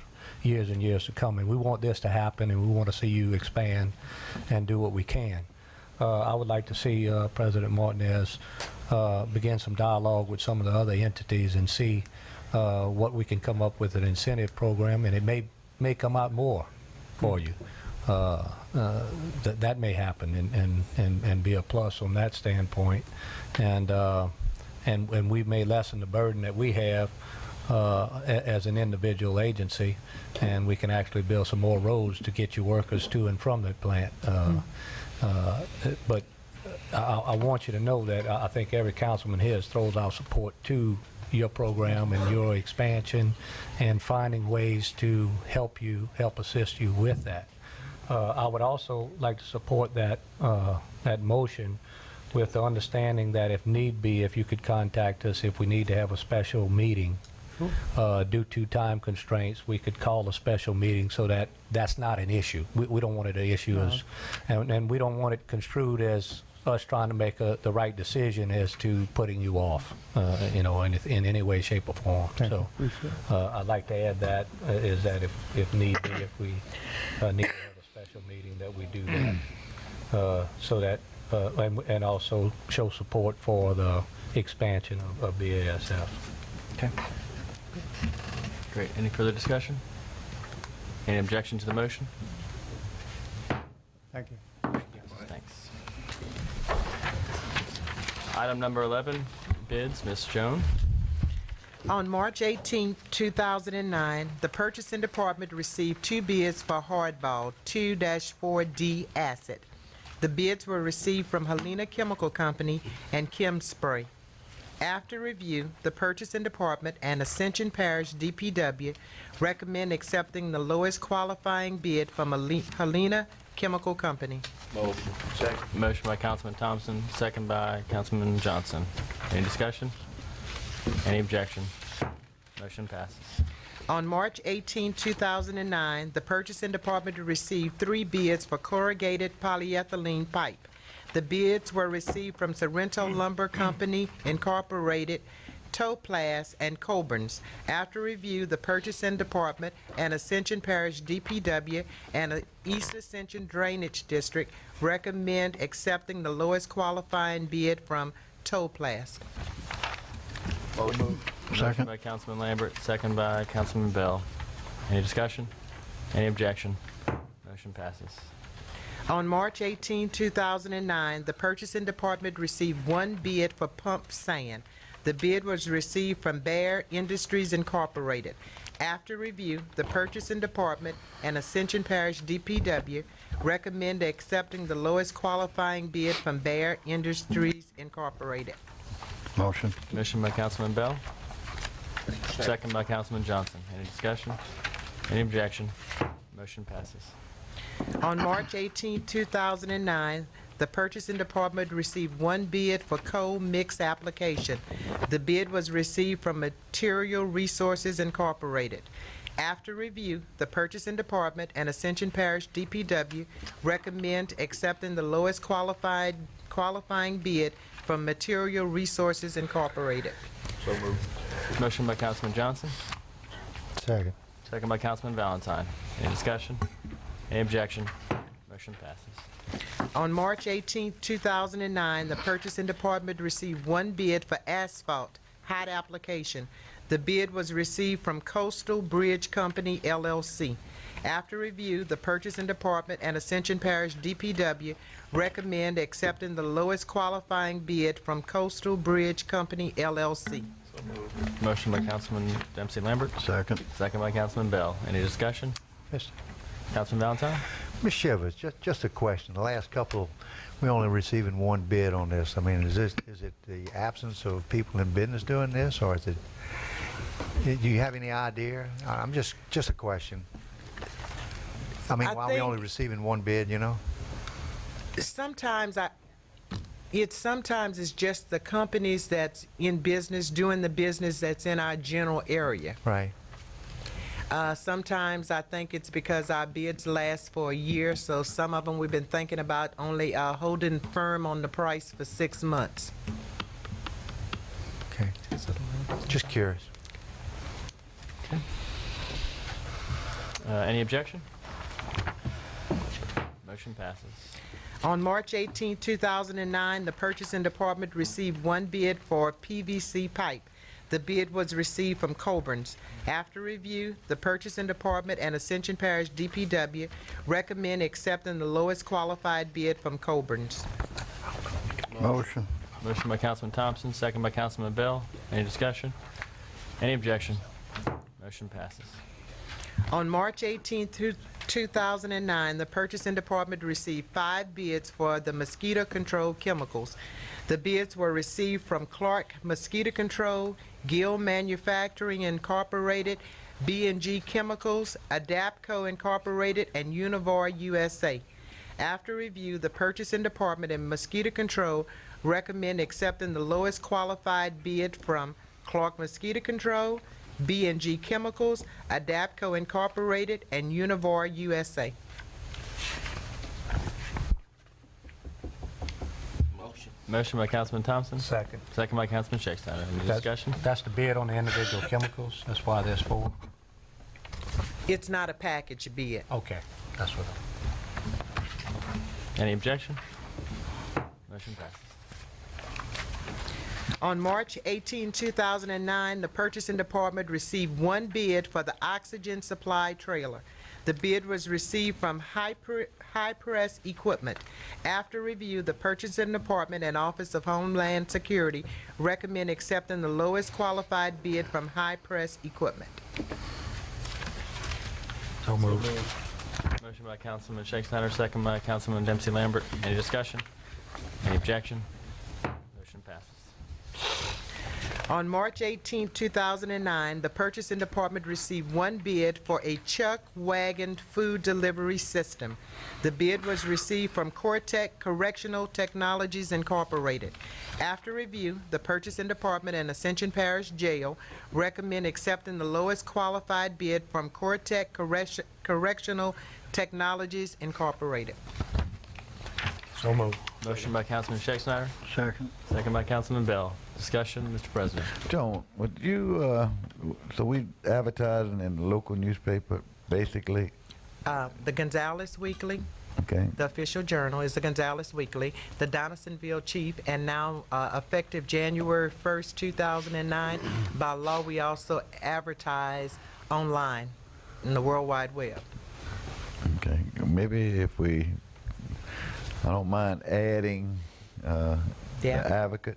years and years to come. And we want this to happen, and we want to see you expand and do what we can. I would like to see President Martinez begin some dialogue with some of the other entities and see what we can come up with an incentive program, and it may come out more for you. That may happen and be a plus on that standpoint, and we may lessen the burden that we have as an individual agency, and we can actually build some more roads to get you workers to and from the plant. But I want you to know that I think every councilman here throws our support to your program and your expansion and finding ways to help assist you with that. I would also like to support that motion with the understanding that if need be, if you could contact us if we need to have a special meeting. Due to time constraints, we could call a special meeting so that that's not an issue. We don't want it an issue and we don't want it construed as us trying to make the right decision as to putting you off, you know, in any way, shape, or form. So I'd like to add that, is that if need be, if we need to have a special meeting, that we do that, so that, and also show support for the expansion of BASF. Okay. Great. Any further discussion? Any objection to the motion? Thank you. Thanks. Item number 11, bids. Ms. Jones. On March 18, 2009, the Purchasing Department received 2 bids for hardball 2-4D acid. The bids were received from Helena Chemical Company and Chem Spray. After review, the Purchasing Department and Ascension Parish DPW recommend accepting the lowest qualifying bid from Helena Chemical Company. Motion. Second. Motion by Councilman Thompson, second by Councilman Johnson. Any discussion? Any objection? Motion passes. On March 18, 2009, the Purchasing Department received 3 bids for corrugated polyethylene pipe. The bids were received from Sorrento Lumber Company, Incorporated, Toplas, and Coburn's. After review, the Purchasing Department and Ascension Parish DPW and East Ascension Drainage District recommend accepting the lowest qualifying bid from Toplas. Motion by Councilman Lambert, second by Councilman Bell. Any discussion? Any objection? Motion passes. On March 18, 2009, the Purchasing Department received 1 bid for pump sand. The bid was received from Bear Industries Incorporated. After review, the Purchasing Department and Ascension Parish DPW recommend accepting the lowest qualifying bid from Bear Industries Incorporated. Motion. Motion by Councilman Bell, second by Councilman Johnson. Any discussion? Any objection? Motion passes. On March 18, 2009, the Purchasing Department received 1 bid for coal mix application. The bid was received from Material Resources Incorporated. After review, the Purchasing Department and Ascension Parish DPW recommend accepting the lowest qualifying bid from Material Resources Incorporated. So moved. Motion by Councilman Johnson, Second. second by Councilman Valentine. Any discussion? Any objection? Motion passes. On March 18, 2009, the Purchasing Department received 1 bid for asphalt hot application. The bid was received from Coastal Bridge Company, LLC. After review, the Purchasing Department and Ascension Parish DPW recommend accepting the lowest qualifying bid from Coastal Bridge Company, LLC. Motion by Councilman Dempsey Lambert, Second. second by Councilman Bell. Any discussion? Councilman Valentine? Ms. Shivers, just a question. The last couple, we only receiving 1 bid on this. I mean, is it the absence of people in business doing this, or is it? Do you have any idea? I'm just a question. I mean, why are we only receiving 1 bid? You know. Sometimes it's just the companies that's in business doing the business that's in our general area. Right. Sometimes I think it's because our bids last for a year, so some of them we've been thinking about only holding firm on the price for 6 months. Okay. Just curious. Any objection? Motion passes. On March 18, 2009, the Purchasing Department received 1 bid for PVC pipe. The bid was received from Coburn's. After review, the Purchasing Department and Ascension Parish DPW recommend accepting the lowest qualified bid from Coburn's. Motion. Motion by Councilman Thompson, second by Councilman Bell. Any discussion? Any objection? Motion passes. On March 18, 2009, the Purchasing Department received 5 bids for the mosquito control chemicals. The bids were received from Clark Mosquito Control, Gill Manufacturing Incorporated, B&G Chemicals, Adapco Incorporated, and Univar USA. After review, the Purchasing Department and Mosquito Control recommend accepting the lowest qualified bid from Clark Mosquito Control, B&G Chemicals, Adapco Incorporated, and Univar USA. Motion by Councilman Thompson. Second. Second by Councilman Shakespeare. Any discussion? That's the bid on the individual chemicals. That's why there's 4. It's not a package bid. Okay, that's what. Any objection? Motion passes. On March 18, 2009, the Purchasing Department received 1 bid for the oxygen supply trailer. The bid was received from High Press Equipment. After review, the Purchasing Department and Office of Homeland Security recommend accepting the lowest qualified bid from High Press Equipment. So moved. Motion by Councilman Shakespeare, second by Councilman Dempsey Lambert. Any discussion? Any objection? Motion passes. On March 18, 2009, the Purchasing Department received 1 bid for a Chuck Wagon food delivery system. The bid was received from Cortec Correctional Technologies Incorporated. After review, the Purchasing Department and Ascension Parish Jail recommend accepting the lowest qualified bid from Cortec Correctional Technologies Incorporated. So moved. Motion by Councilman Shakespeare. Second. Second by Councilman Bell. Discussion, Mr. President. Joan, would you, so we advertising in the local newspaper, basically? The Gonzales Weekly, Okay. the official journal, is the Gonzales Weekly, the Donaldsonville Chief, and now effective January 1st, 2009, by law, we also advertise online in the World Wide Web. Okay. Maybe if we, I don't mind adding the Advocate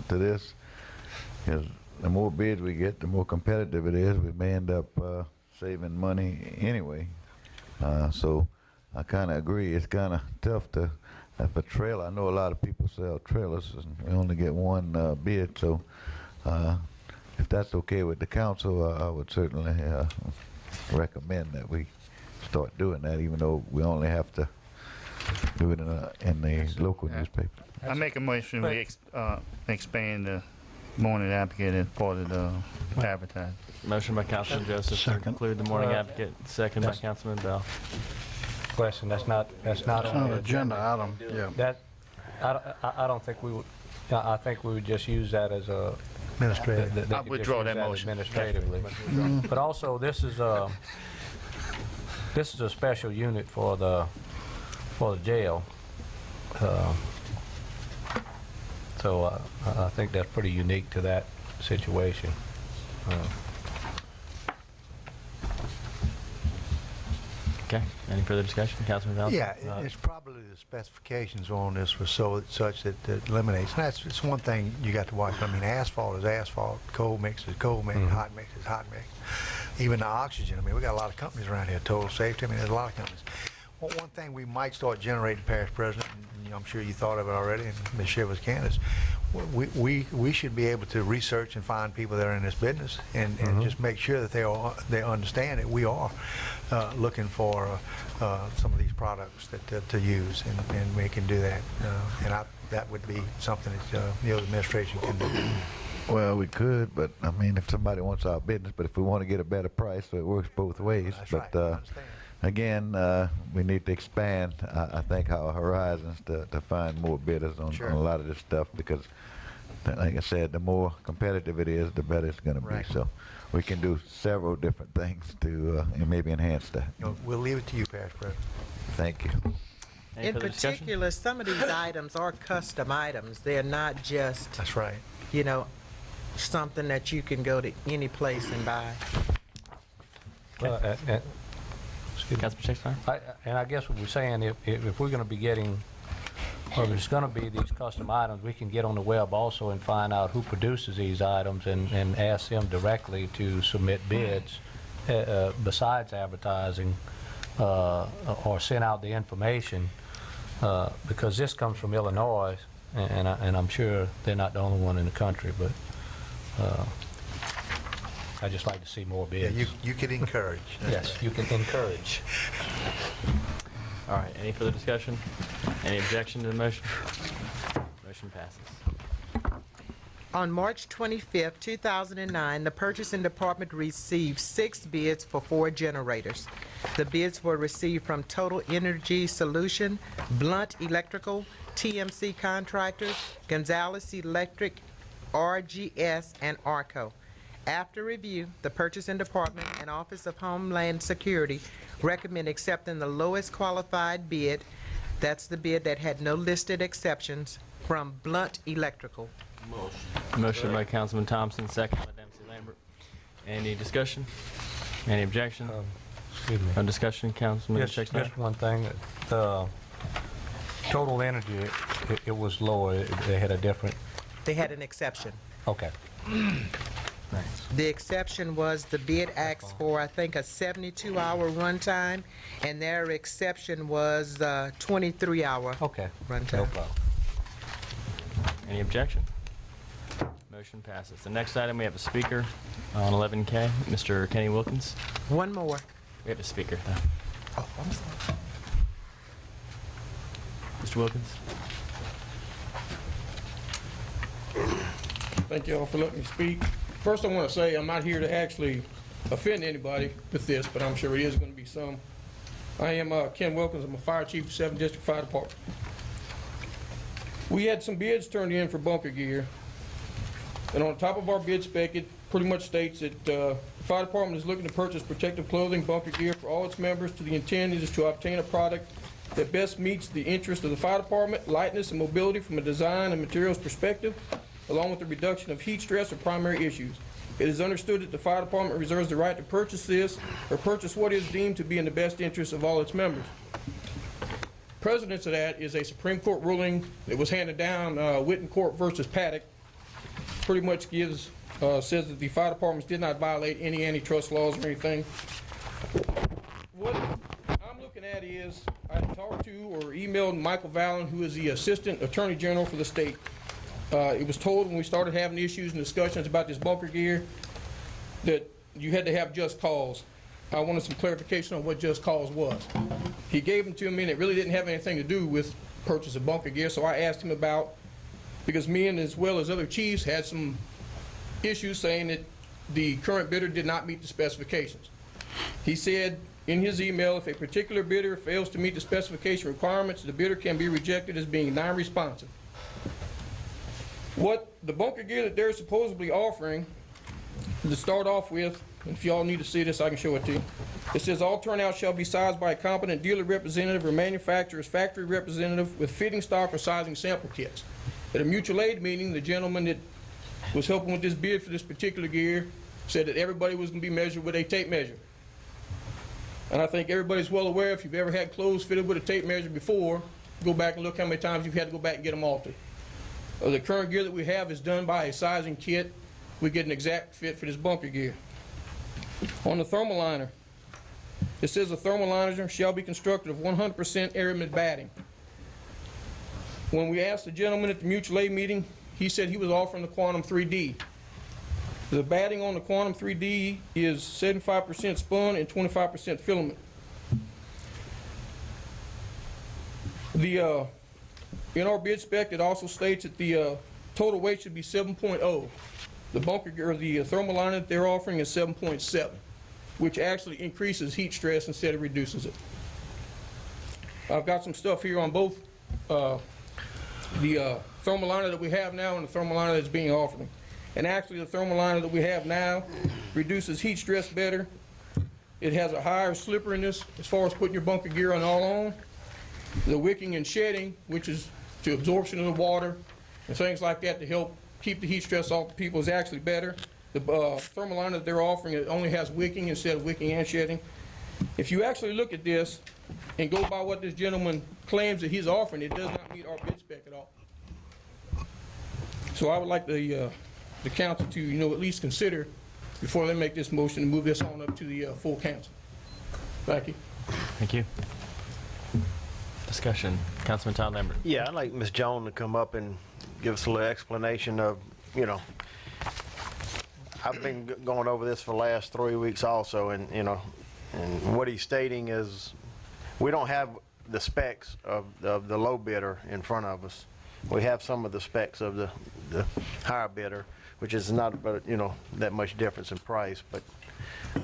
to this, because the more bids we get, the more competitive it is. We may end up saving money anyway. So I kind of agree. It's kind of tough to, if a trailer, I know a lot of people sell trailers, and we only get 1 bid. So if that's okay with the council, I would certainly recommend that we start doing that, even though we only have to do it in the local newspaper. I make a motion we expand the Morning Advocate as part of the advertising. Motion by Councilman Joseph to include the Morning Advocate. Second by Councilman Bell. Question, that's not on the agenda item, yeah. That, I don't think we would, I think we would just use that as a... Administrative. I withdraw that motion. Administratively. But also, this is a special unit for the jail. So I think that's pretty unique to that situation. Okay. Any further discussion, Councilman Bell? Yeah, it's probably the specifications on this were such that it eliminates. And it's one thing you got to watch. I mean, asphalt is asphalt, cold mix is cold mix, hot mix is hot mix. Even the oxygen. I mean, we got a lot of companies around here. Total Safety. I mean, there's a lot of companies. Well, one thing we might start generating, Parish President, and I'm sure you thought of it already, and Ms. Shivers can, is we should be able to research and find people that are in this business and just make sure that they understand that we are looking for some of these products to use, and we can do that. That would be something that the administration can do. Well, we could, but I mean, if somebody wants our business, but if we want to get a better price, so it works both ways. That's but right. I understand. again, we need to expand, I think, our horizons to find more bidders on a lot of this stuff, because, like I said, the more competitive it is, the better it's going to be. So we can do several different things to maybe enhance that. We'll leave it to you, Parish President. Thank you. In particular, some of these items are custom items. They're not just, that's right, you know, something that you can go to any place and buy. And I guess what we're saying, if we're going to be getting, or there's going to be these custom items, we can get on the web also and find out who produces these items and ask them directly to submit bids besides advertising, or send out the information, because this comes from Illinois, and I'm sure they're not the only one in the country, but I'd just like to see more bids. Yeah, you can encourage. Yes, you can encourage. All right. Any further discussion? Any objection to the motion? Motion passes. On March 25th, 2009, the Purchasing Department received 6 bids for 4 generators. The bids were received from Total Energy Solution, Blunt Electrical, TMC Contractors, Gonzalez Electric, RGS, and ARCO. After review, the Purchasing Department and Office of Homeland Security recommend accepting the lowest qualified bid, that's the bid that had no listed exceptions, from Blunt Electrical. Motion by Councilman Thompson, second by Dempsey Lambert. Any discussion? Any objection? Excuse me. No discussion, Councilman Just Shakespeare? one thing. The total energy, it was lower. They had a different... They had an exception. Okay. The exception was the bid asked for, I think, a 72-hour runtime, and their exception was 23-hour Okay. runtime. No problem. Any objection? Motion passes. The next item, we have a speaker on 11K, Mr. Kenny Wilkins. One more. We have a speaker, though. Oh, I'm sorry. Mr. Wilkins? Thank you all for letting me speak. First, I want to say I'm not here to actually offend anybody with this, but I'm sure it is going to be some. I am Ken Wilkins. I'm a fire chief of 7th District Fire Department. We had some bids turned in for bunker gear, and on the top of our bid spec, it pretty much states that the fire department is looking to purchase protective clothing, bunker gear for all its members. To the intent is to obtain a product that best meets the interest of the fire department, lightness and mobility from a design and materials perspective, along with the reduction of heat stress or primary issues. It is understood that the fire department reserves the right to purchase this or purchase what is deemed to be in the best interest of all its members. Precedence of that is a Supreme Court ruling that was handed down, Witten Court versus Paddock. Pretty much gives, says that the fire departments did not violate any antitrust laws or anything. What I'm looking at is, I talked to or emailed Michael Vallon, who is the Assistant Attorney General for the state. It was told when we started having issues and discussions about this bunker gear that you had to have just cause. I wanted some clarification on what just cause was. He gave them to me, and it really didn't have anything to do with purchase of bunker gear, so I asked him about, because me and as well as other chiefs had some issues saying that the current bidder did not meet the specifications. He said in his email, if a particular bidder fails to meet the specification requirements, the bidder can be rejected as being non-responsive. What the bunker gear that they're supposedly offering, to start off with, and if y'all need to see this, I can show it to you. It says all turnouts shall be sized by a competent dealer representative or manufacturer's factory representative with fitting stock or sizing sample kits. At a mutual aid meeting, the gentleman that was helping with this bid for this particular gear said that everybody was going to be measured with a tape measure. And I think everybody's well aware, if you've ever had clothes fitted with a tape measure before, go back and look how many times you've had to go back and get them altered. The current gear that we have is done by a sizing kit. We get an exact fit for this bunker gear. On the thermal liner, it says the thermal liner shall be constructed of 100% aramid batting. When we asked the gentleman at the mutual aid meeting, he said he was offering the Quantum 3D. The batting on the Quantum 3D is 75% spun and 25% filament. In our bid spec, it also states that the total weight should be 7.0. The bunker gear, or the thermal liner that they're offering is 7.7, which actually increases heat stress instead of reduces it. I've got some stuff here on both the thermal liner that we have now and the thermal liner that's being offered. And actually, the thermal liner that we have now reduces heat stress better. It has a higher slipperiness as far as putting your bunker gear on all on. The wicking and shedding, which is to absorption of the water and things like that to help keep the heat stress off the people, is actually better. The thermal liner that they're offering, it only has wicking instead of wicking and shedding. If you actually look at this and go by what this gentleman claims that he's offering, it does not meet our bid spec at all. So I would like the council to, at least consider before they make this motion to move this on up to the full council. Thank you. Thank you. Discussion. Councilman Todd Lambert. Yeah, I'd like Ms. Jones to come up and give us a little explanation of, I've been going over this for the last 3 weeks also, and, and what he's stating is we don't have the specs of the low bidder in front of us. We have some of the specs of the higher bidder, which is not, that much difference in price, but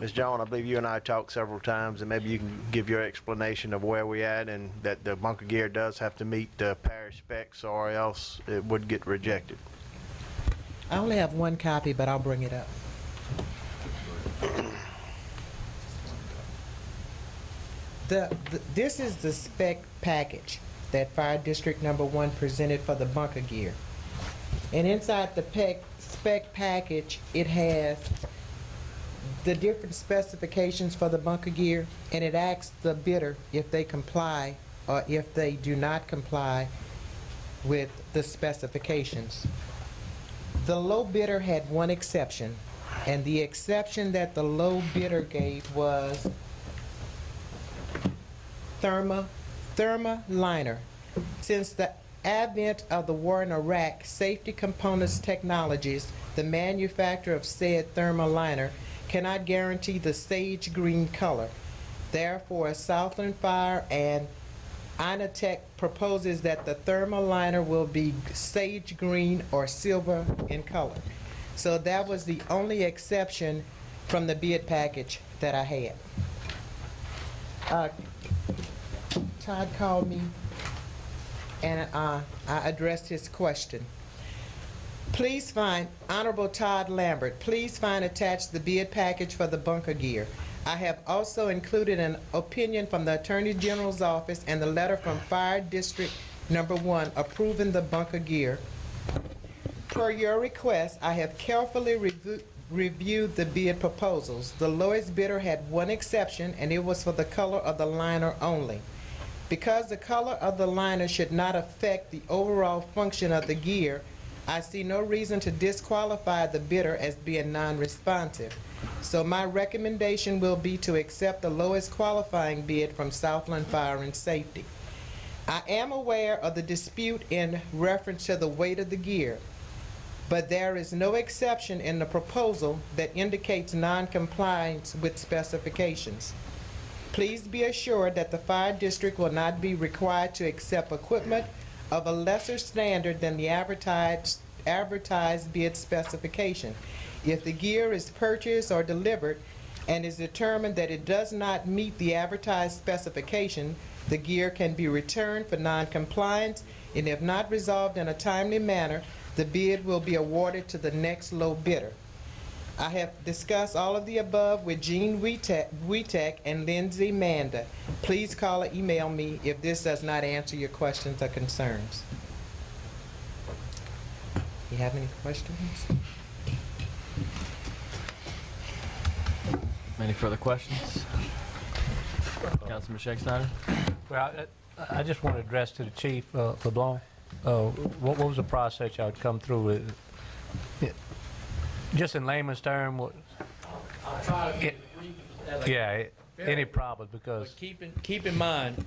Ms. Jones, I believe you and I talked several times, and maybe you can give your explanation of where we at and that the bunker gear does have to meet the parish specs or else it would get rejected. I only have one copy, but I'll bring it up. This is the spec package that Fire District Number 1 presented for the bunker gear. And inside the spec package, it has the different specifications for the bunker gear, and it asks the bidder if they comply or if they do not comply with the specifications. The low bidder had one exception, and the exception that the low bidder gave was therma liner. Since the advent of the war in Iraq, Safety Components Technologies, the manufacturer of said thermal liner, cannot guarantee the sage green color. Therefore, Southland Fire and Inatech proposes that the thermal liner will be sage green or silver in color. So that was the only exception from the bid package that I had. Todd called me and I addressed his question. Please find, Honorable Todd Lambert, please find attached the bid package for the bunker gear. I have also included an opinion from the Attorney General's office and the letter from Fire District Number 1 approving the bunker gear. Per your request, I have carefully reviewed the bid proposals. The lowest bidder had one exception, and it was for the color of the liner only. Because the color of the liner should not affect the overall function of the gear, I see no reason to disqualify the bidder as being non-responsive. So my recommendation will be to accept the lowest qualifying bid from Southland Fire and Safety. I am aware of the dispute in reference to the weight of the gear, but there is no exception in the proposal that indicates non-compliance with specifications. Please be assured that the fire district will not be required to accept equipment of a lesser standard than the advertised bid specification. If the gear is purchased or delivered and is determined that it does not meet the advertised specification, the gear can be returned for non-compliance, and if not resolved in a timely manner, the bid will be awarded to the next low bidder. I have discussed all of the above with Jean Wietek and Lindsay Manda. Please call or email me if this does not answer your questions or concerns. You have any questions? Any further questions? Councilman Shakespeare? Well, I just want to address to the Chief LeBlanc. What was the process y'all would come through with? Just in layman's term, what? I'll try to any problem, because keep in mind,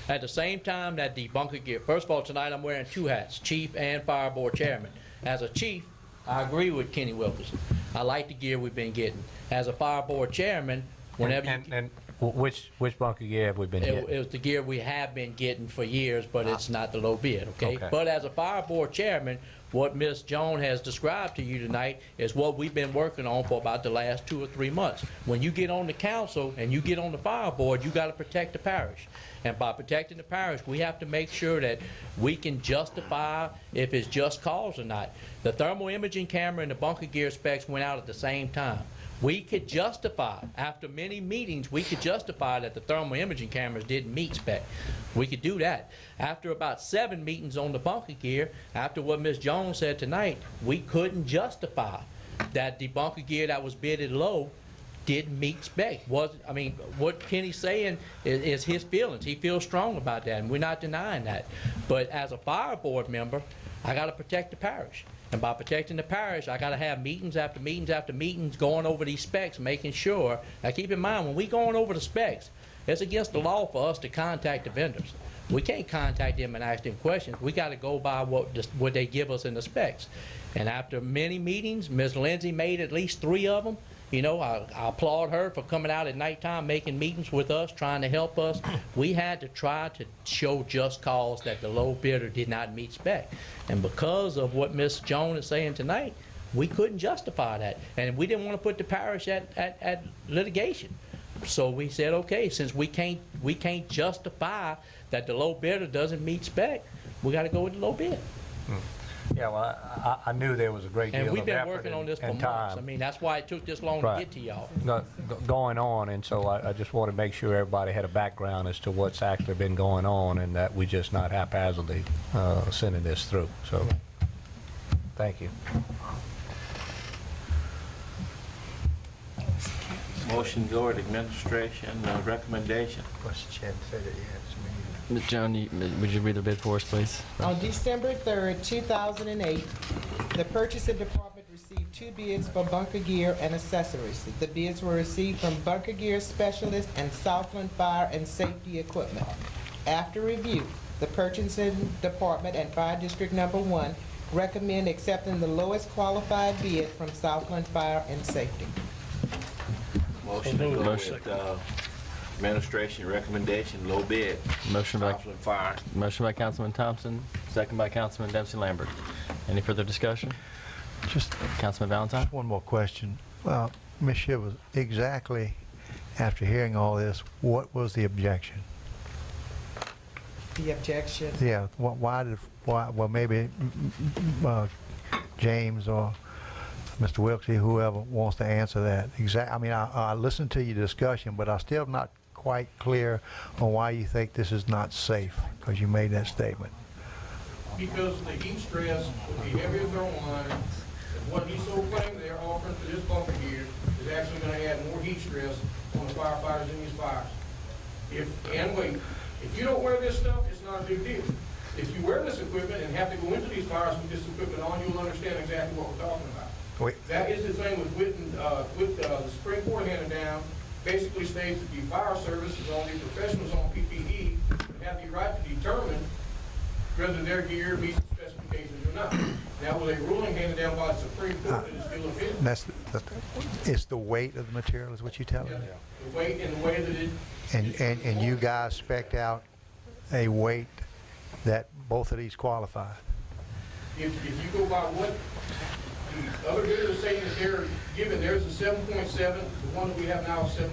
at the same time that the bunker gear, first of all, tonight I'm wearing two hats, chief and fire board chairman. As a chief, I agree with Kenny Wilkerson. I like the gear we've been getting. As a fire board chairman, whenever and which bunker gear have we been getting? It was the gear we have been getting for years, but it's not the low bid, okay? But as a fire board chairman, what Ms. Jones has described to you tonight is what we've been working on for about the last 2 or 3 months. When you get on the council and you get on the fire board, you got to protect the parish. And by protecting the parish, we have to make sure that we can justify if it's just cause or not. The thermal imaging camera and the bunker gear specs went out at the same time. We could justify, after many meetings, we could justify that the thermal imaging cameras didn't meet spec. We could do that. After about 7 meetings on the bunker gear, after what Ms. Jones said tonight, we couldn't justify that the bunker gear that was bidded low didn't meet spec. I mean, what Kenny's saying is his feelings. He feels strong about that, and we're not denying that. But as a fire board member, I got to protect the parish. And by protecting the parish, I got to have meetings after meetings after meetings going over these specs, making sure. Now keep in mind, when we going over the specs, it's against the law for us to contact the vendors. We can't contact them and ask them questions. We got to go by what they give us in the specs. And after many meetings, Ms. Lindsay made at least 3 of them. You know, I applaud her for coming out at nighttime, making meetings with us, trying to help us. We had to try to show just cause that the low bidder did not meet spec. And because of what Ms. Jones is saying tonight, We couldn't justify that, and we didn't want to put the parish at litigation. So we said, okay, since we can't justify that the low bidder doesn't meet spec, we got to go with the low bid. Yeah, well, I knew there was a great deal And of we've been effort working on this for and months. I time mean, that's why it took this long to get to y'all. going on, and so I just want to make sure everybody had a background as to what's actually been going on, and that we just not haphazardly sending this through. So, thank you. Motion go with administration, recommendation. Ms. Jones, would you read the bid for us, please? On December 3rd, 2008, the purchasing department received 2 bids for bunker gear and accessories. The bids were received from Bunker Gear Specialist and Southland Fire and Safety Equipment. After review, the purchasing department and Fire District Number 1 recommend accepting the lowest qualified bid from Southland Fire and Safety. Motion to go with administration recommendation, low bid. Motion by Southland Fire. Motion by Councilman Thompson, second by Councilman Dempsey Lambert. Any further discussion? Just Councilman Valentine? one more question. Ms. Shivers, exactly after hearing all this, what was the objection? The objection? Yeah, well, maybe James or Mr. Wilkesy, whoever wants to answer that. I mean, I listened to your discussion, but I'm still not quite clear on why you think this is not safe, because you made that statement. Because the heat stress will be heavier thermal line. What he's so claiming they're offering for this bunker gear is actually going to add more heat stress on the firefighters in these fires. If you don't wear this stuff, it's not a big deal. If you wear this equipment and have to go into these fires with this equipment on, you'll understand exactly what we're talking about. That is the thing with the Supreme Court handed down, basically states that the fire service is only professionals on PPE and have the right to determine whether their gear meets the specifications or not. Now, with a ruling handed down by the Supreme Court, it is still opinion. It's the weight of the material, is what you're telling me? The weight and the way that it... And you guys spec'd out a weight that both of these qualify? If you go by what the other bidders are saying that they're given, there's a 7.7, the one that we have now is 7.0.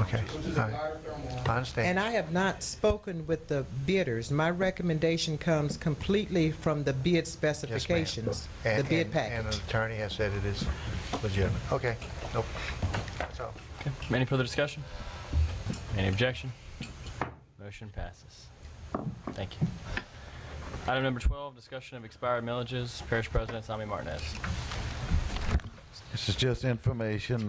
Okay. Which is a lighter thermal. I understand. And I have not spoken with the bidders. My recommendation comes completely from the bid specifications, the bid package. And an attorney has said it is legitimate. Okay. Nope. That's all. Okay. Any further discussion? Any objection? Motion passes. Thank you. Item number 12, discussion of expired millages. Parish President Sami Martinez. This is just information.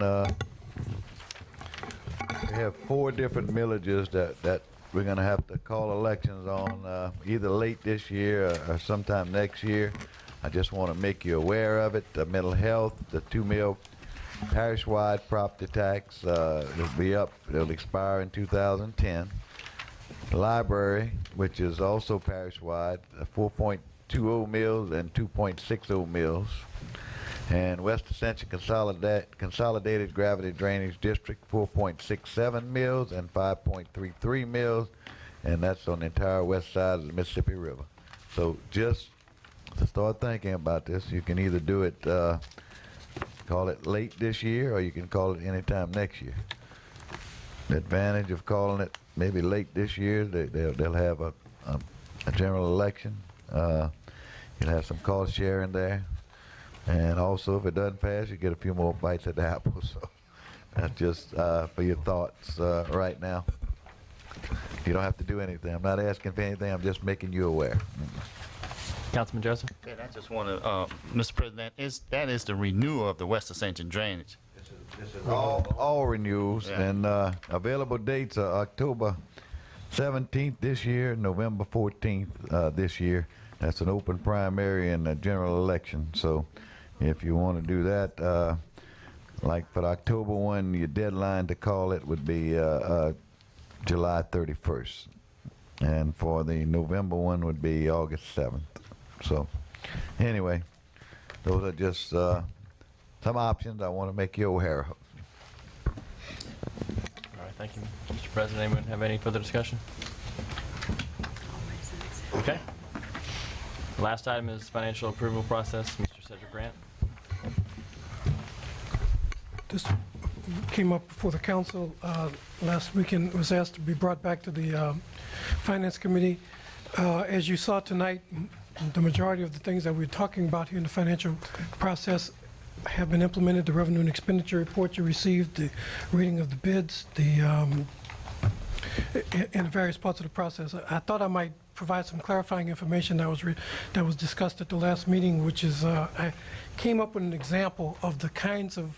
We have 4 different millages that we're going to have to call elections on either late this year or sometime next year. I just want to make you aware of it. The mental health, the 2 mil parish-wide property tax, it'll be up. It'll expire in 2010. The library, which is also parish-wide, 4.20 mills and 2.60 mills. And West Ascension Consolidated Gravity Drainage District, 4.67 mills and 5.33 mills, and that's on the entire west side of the Mississippi River. So just to start thinking about this, you can either do it, call it late this year, or you can call it anytime next year. The advantage of calling it maybe late this year, they'll have a general election. You'll have some cost sharing there. And also, if it doesn't pass, you get a few more bites at the apple. So that's just for your thoughts right now. You don't have to do anything. I'm not asking for anything. I'm just making you aware. Councilman Joseph? Yeah, I just want to, Mr. President, that is the renewal of the West Ascension drainage. This is all renewals, Yeah. and available dates are October 17th this year, November 14th this year. That's an open primary and a general election. So if you want to do that, like for the October one, your deadline to call it would be July 31st. And for the November one would be August 7th. So anyway, those are just some options I want to make you aware of. All right, thank you. Mr. President, anyone have any further discussion? Okay. The last item is financial approval process. Mr. Cedric Grant. This came up before the council last week and was asked to be brought back to the Finance Committee. As you saw tonight, the majority of the things that we're talking about here in the financial process have been implemented. The revenue and expenditure report you received, the reading of the bids, in the various parts of the process. I thought I might provide some clarifying information that was discussed at the last meeting, which is I came up with an example of the kinds of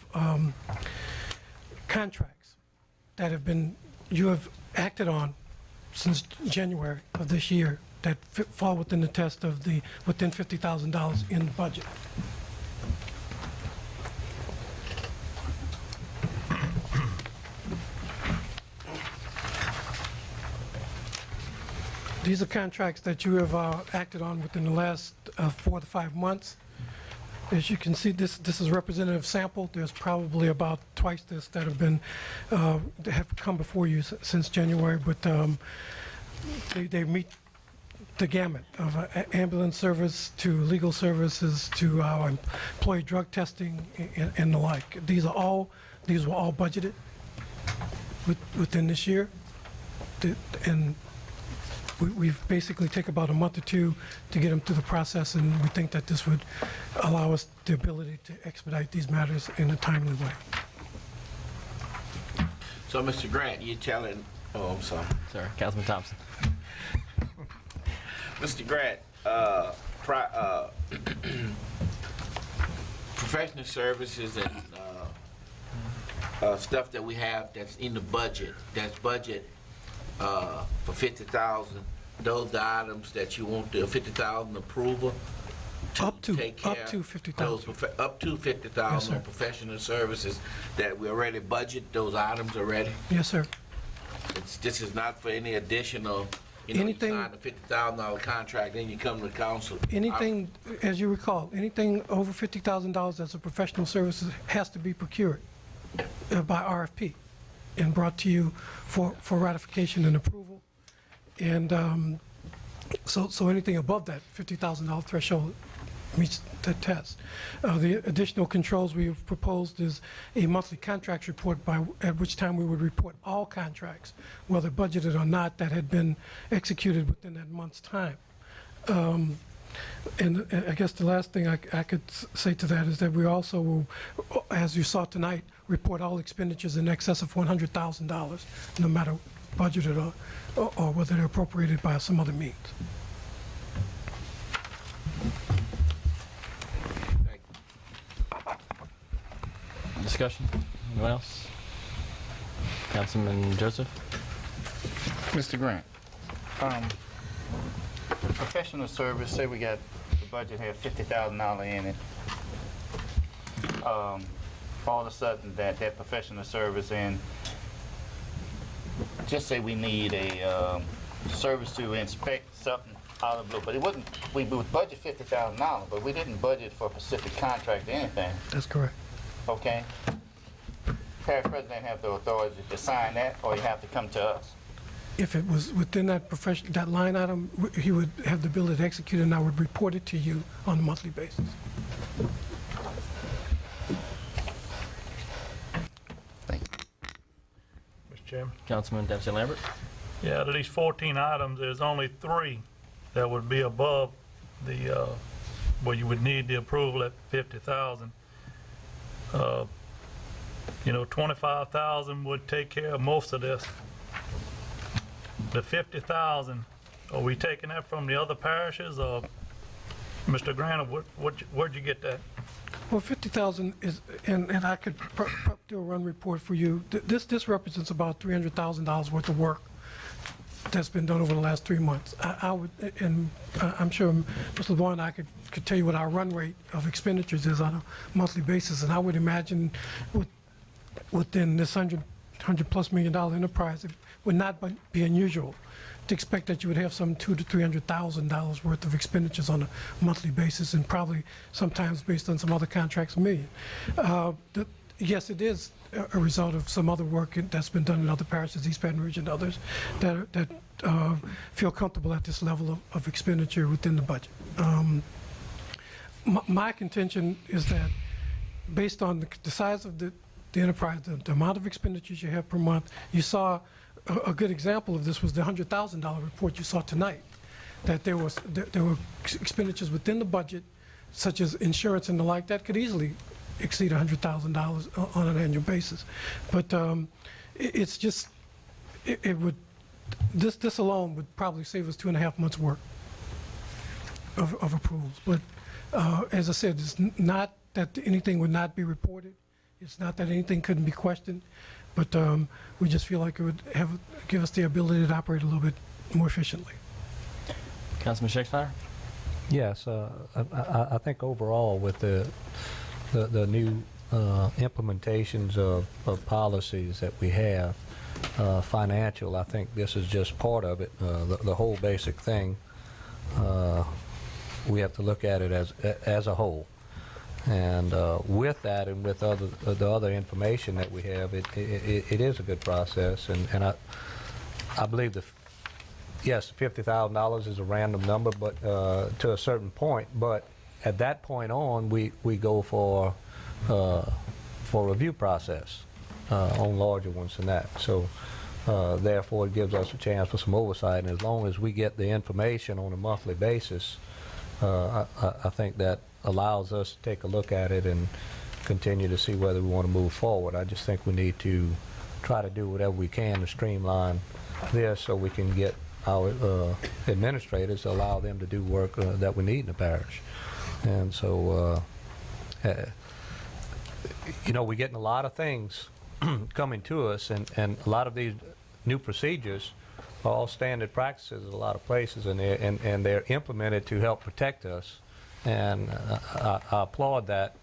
contracts that you have acted on since January of this year that fall within the test of within $50,000 in the budget. These are contracts that you have acted on within the last 4 to 5 months. As you can see, this is a representative sample. There's probably about twice this that have come before you since January, but they meet the gamut of ambulance service to legal services to our employee drug testing and the like. These were all budgeted within this year, and we've basically take about a month or two to get them through the process, and we think that this would allow us the ability to expedite these matters in a timely way. So, Mr. Grant, you're telling, oh, I'm sorry. Sorry, Councilman Thompson. Mr. Grant, professional services and stuff that we have that's in the budget, that's budget for 50,000, those the items that you want the 50,000 approval to take care up to 50,000. Up to 50,000 on professional services that we already budget those items already? Yes, sir. This is not for any additional, Anything, you sign a $50,000 contract, then you come to the council. Anything, as you recall, anything over $50,000 as a professional services has to be procured by RFP and brought to you for ratification and approval. And so anything above that $50,000 threshold meets that test. The additional controls we have proposed is a monthly contracts report at which time we would report all contracts, whether budgeted or not, that had been executed within that month's time. And I guess the last thing I could say to that is that we also will, as you saw tonight, report all expenditures in excess of $100,000, no matter budgeted or whether they're appropriated by some other means. Discussion? Anyone else? Councilman Joseph? Mr. Grant, professional service, say we got the budget here, $50,000 in it. All of a sudden that professional service in, just say we need a service to inspect something out of the blue, but it wasn't, we would budget $50,000, but we didn't budget for a specific contract or anything. That's correct. Okay. Parish president have the authority to sign that, or you have to come to us? If it was within that line item, he would have the ability to execute it, and I would report it to you on a monthly basis. Thank you. Mr. Chairman? Councilman Dempsey Lambert? Yeah, out of these 14 items, there's only 3 that would be above the, where you would need the approval at 50,000. 25,000 would take care of most of this. The 50,000, are we taking that from the other parishes, or Mr. Grant, where'd you get that? Well, 50,000 is, and I could do a run report for you. This represents about $300,000 worth of work that's been done over the last 3 months. I would, and I'm sure Mr. LeBron and I could tell you what our run rate of expenditures is on a monthly basis, and I would imagine within this $100+ million enterprise, it would not be unusual to expect that you would have some $200,000 to $300,000 worth of expenditures on a monthly basis, and probably sometimes based on some other contracts, $1 million. Yes, it is a result of some other work that's been done in other parishes, East Baton Rouge and others, that feel comfortable at this level of expenditure within the budget. my contention is that based on the size of the enterprise, the amount of expenditures you have per month, you saw a good example of this was the $100,000 report you saw tonight, that there were expenditures within the budget, such as insurance and the like, that could easily exceed $100,000 on an annual basis. But it's just, it would, this alone would probably save us 2.5 months' work of approvals. But as I said, it's not that anything would not be reported. It's not that anything couldn't be questioned, but we just feel like it would give us the ability to operate a little bit more efficiently. Councilman Shakespeare? Yes, I think overall with the new implementations of policies that we have, financial, I think this is just part of it. The whole basic thing, we have to look at it as a whole. And with that and with the other information that we have, it is a good process. And I believe yes, $50,000 is a random number, but to a certain point. But at that point on, we go for review process on larger ones than that. So therefore, it gives us a chance for some oversight. And as long as we get the information on a monthly basis, I think that allows us to take a look at it and continue to see whether we want to move forward. I just think we need to try to do whatever we can to streamline this so we can get our administrators to allow them to do work that we need in the parish. And so, you know, we're getting a lot of things coming to us, and a lot of these new procedures are all standard practices at a lot of places, and they're implemented to help protect us. And I applaud that.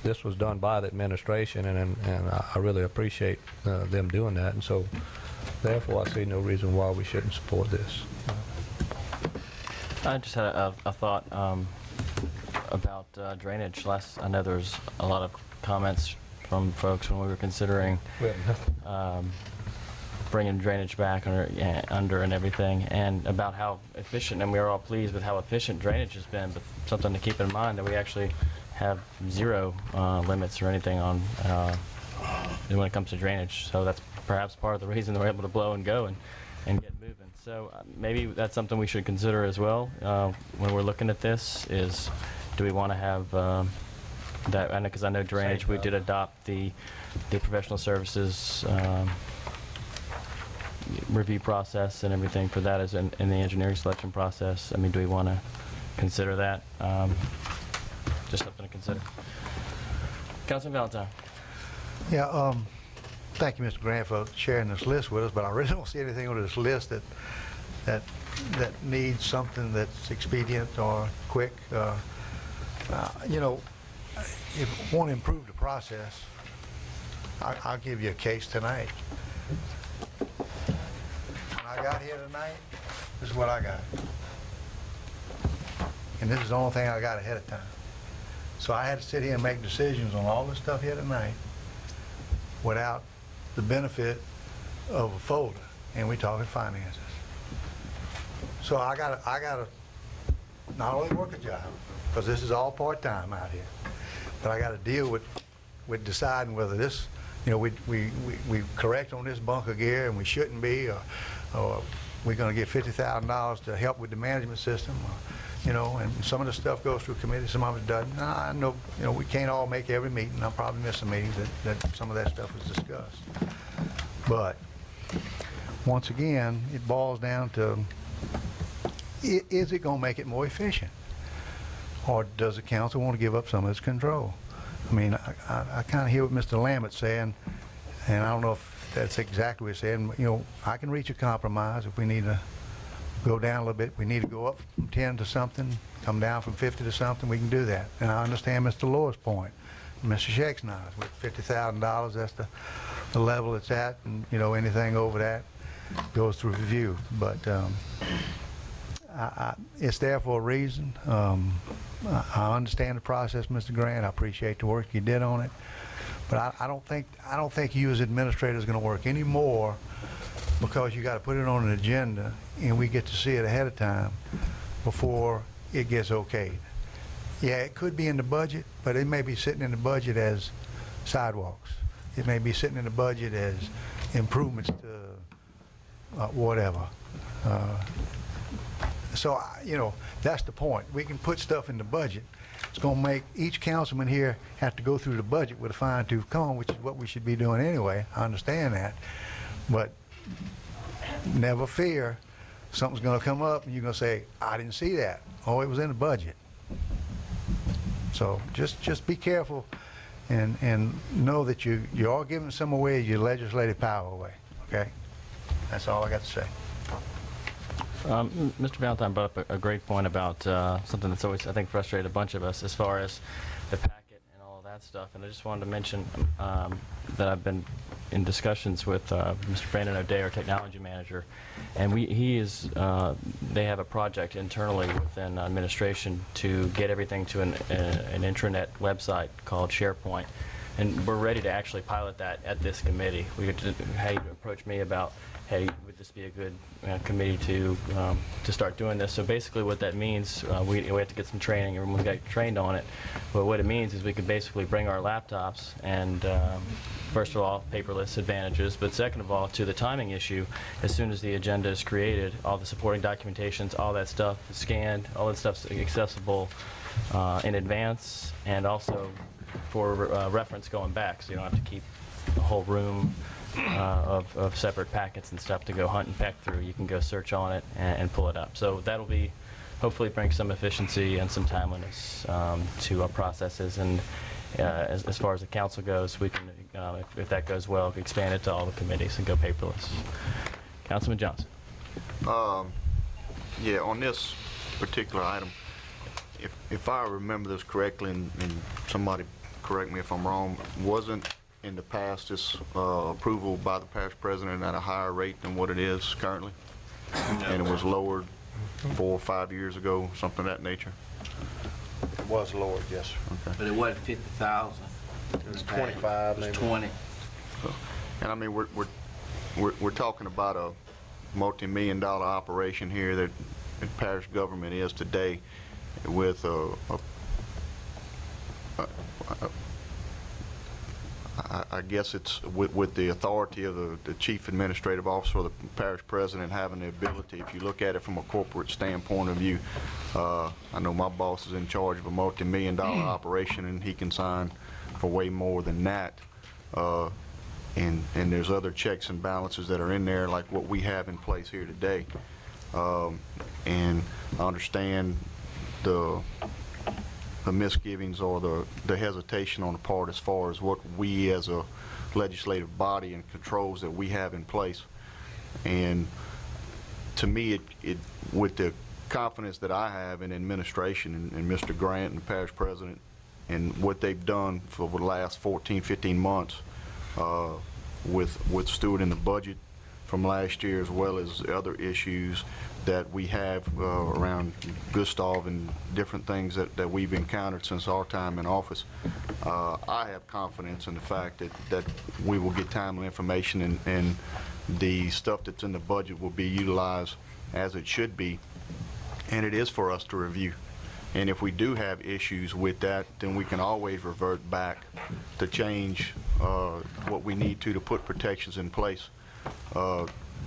This was done by the administration, and I really appreciate them doing that. And so, therefore, I see no reason why we shouldn't support this. I just had a thought about drainage. I know there's a lot of comments from folks when we were considering bringing drainage back under and everything, and about how efficient, and we are all pleased with how efficient drainage has been, but something to keep in mind that we actually have zero limits or anything on when it comes to drainage. So that's perhaps part of the reason that we're able to blow and go and get moving. So maybe that's something we should consider as well when we're looking at this, is do we want to have that, because I know drainage, we did adopt the professional services review process and everything for that, as in the engineering selection process. I mean, do we want to consider that? Just something to consider. Councilman Valentine. Yeah, thank you, Mr. Grant, for sharing this list with us, but I really don't see anything on this list that needs something that's expedient or quick. You know, if you want to improve the process, I'll give you a case tonight. When I got here tonight, this is what I got. And this is the only thing I got ahead of time. So I had to sit here and make decisions on all this stuff here tonight without the benefit of a folder, and we're talking finances. So I gotta not only work a job, because this is all part-time out here, but I gotta deal with deciding whether this, you know, we correct on this bunker gear and we shouldn't be, or we're gonna get $50,000 to help with the management system, you know, and some of the stuff goes through committee, some of it doesn't. I know, you know, we can't all make every meeting. I'll probably miss some meetings that some of that stuff was discussed. But once again, it boils down to, is it going to make it more efficient? Or does the council want to give up some of its control? I mean, I kind of hear what Mr. Lambert's saying, and I don't know if that's exactly what he's saying. You know, I can reach a compromise if we need to go down a little bit. We need to go up from 10 to something, come down from 50 to something. We can do that. And I understand Mr. Lowe's point. Mr. Scheck's not. With $50,000, that's the level it's at, and you know, anything over that goes through review. But it's there for a reason. I understand the process, Mr. Grant. I appreciate the work you did on it. But I don't think you as administrator is going to work any more, because you got to put it on an agenda and we get to see it ahead of time before it gets okayed. Yeah, it could be in the budget, but it may be sitting in the budget as sidewalks. It may be sitting in the budget as improvements to whatever. So, you know, that's the point. We can put stuff in the budget. It's going to make each councilman here have to go through the budget with a fine-tooth comb, which is what we should be doing anyway. I understand that. But never fear, something's going to come up and you're going to say, I didn't see that. Oh, it was in the budget. So just be careful and know that you are giving some away your legislative power away, okay? That's all I got to say. Mr. Valentine brought up a great point about something that's always, I think, frustrated a bunch of us as far as the packet and all of that stuff. And I just wanted to mention that I've been in discussions with Mr. Brandon O'Day, our technology manager, and they have a project internally within administration to get everything to an intranet website called SharePoint. And we're ready to actually pilot that at this committee. We had you approach me about, hey, would this be a good committee to start doing this? So basically what that means, we have to get some training, and we got trained on it. But what it means is we could basically bring our laptops and, first of all, paperless advantages, but second of all, to the timing issue, as soon as the agenda is created, all the supporting documentations, all that stuff is scanned, all that stuff's accessible in advance, and also for reference going back, so you don't have to keep a whole room of separate packets and stuff to go hunt and peck through. You can go search on it and pull it up. So that'll be, hopefully bring some efficiency and some timeliness to our processes. And as far as the council goes, we can, if that goes well, expand it to all the committees and go paperless. Councilman Johnson. Yeah, on this particular item, if I remember this correctly, and somebody correct me if I'm wrong, wasn't in the past this approval by the parish president at a higher rate than what it is currently? And it was lowered 4 or 5 years ago, something of that nature? It was lowered, yes, sir. Okay. But it wasn't 50,000. It was 25, maybe. It was maybe. 20. And I mean, we're talking about a multi-million-dollar operation here that parish government is today, with I guess it's with the authority of the chief administrative officer or the parish president having the ability. If you look at it from a corporate standpoint of view, I know my boss is in charge of a multi-million-dollar operation, and he can sign for way more than that. And there's other checks and balances that are in there, like what we have in place here today. And I understand the misgivings or the hesitation on the part as far as what we as a legislative body and controls that we have in place. And to me, it with the confidence that I have in administration and Mr. Grant and the parish president and what they've done for the last 14, 15 months with stewarding the budget from last year, as well as other issues that we have around Gustav and different things that we've encountered since our time in office. I have confidence in the fact that we will get timely information, and the stuff that's in the budget will be utilized as it should be, and it is for us to review. And if we do have issues with that, then we can always revert back to change what we need to put protections in place.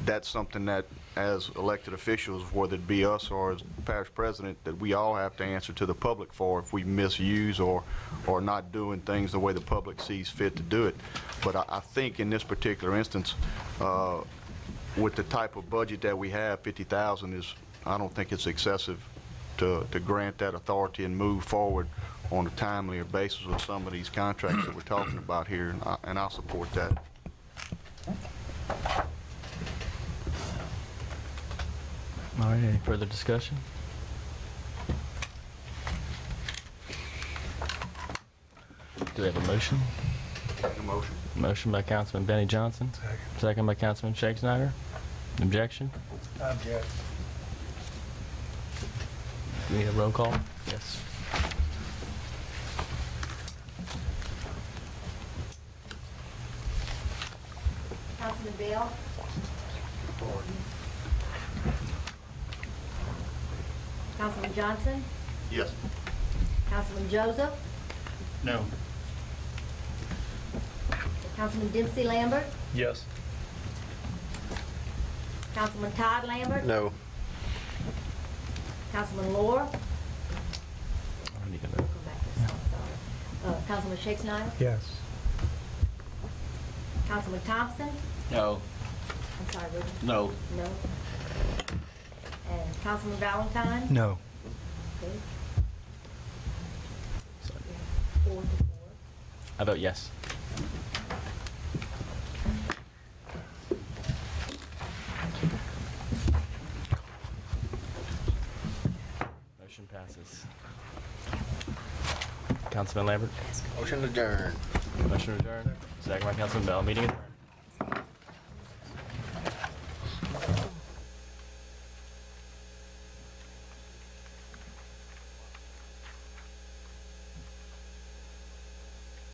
That's something that, as elected officials, whether it be us or as parish president, that we all have to answer to the public for if we misuse or not doing things the way the public sees fit to do it. But I think in this particular instance, with the type of budget that we have, 50,000 is, I don't think it's excessive to grant that authority and move forward on a timelier basis with some of these contracts that we're talking about here, and I'll support that. All right, any further discussion? Do we have a motion? A motion. Motion by Councilman Benny Johnson. Second by Councilman Shake Snyder. Objection? Object. Do we need a roll call? Yes. Councilman Bell? Councilman Johnson? Yes. Councilman Joseph, No. Councilman Dempsey Lambert, Yes. Councilman Todd Lambert, No. Councilman Lohr, I need to vote. Councilman Shakes Snyder, Yes. Councilman Thompson, No. I'm sorry, Richard. No. No. And Councilman Valentine? No. Okay. Sorry. 4 to 4. I vote yes. Motion passes. Councilman Lambert? Motion adjourned. Motion adjourned. Second by Councilman Bell. Meeting adjourned.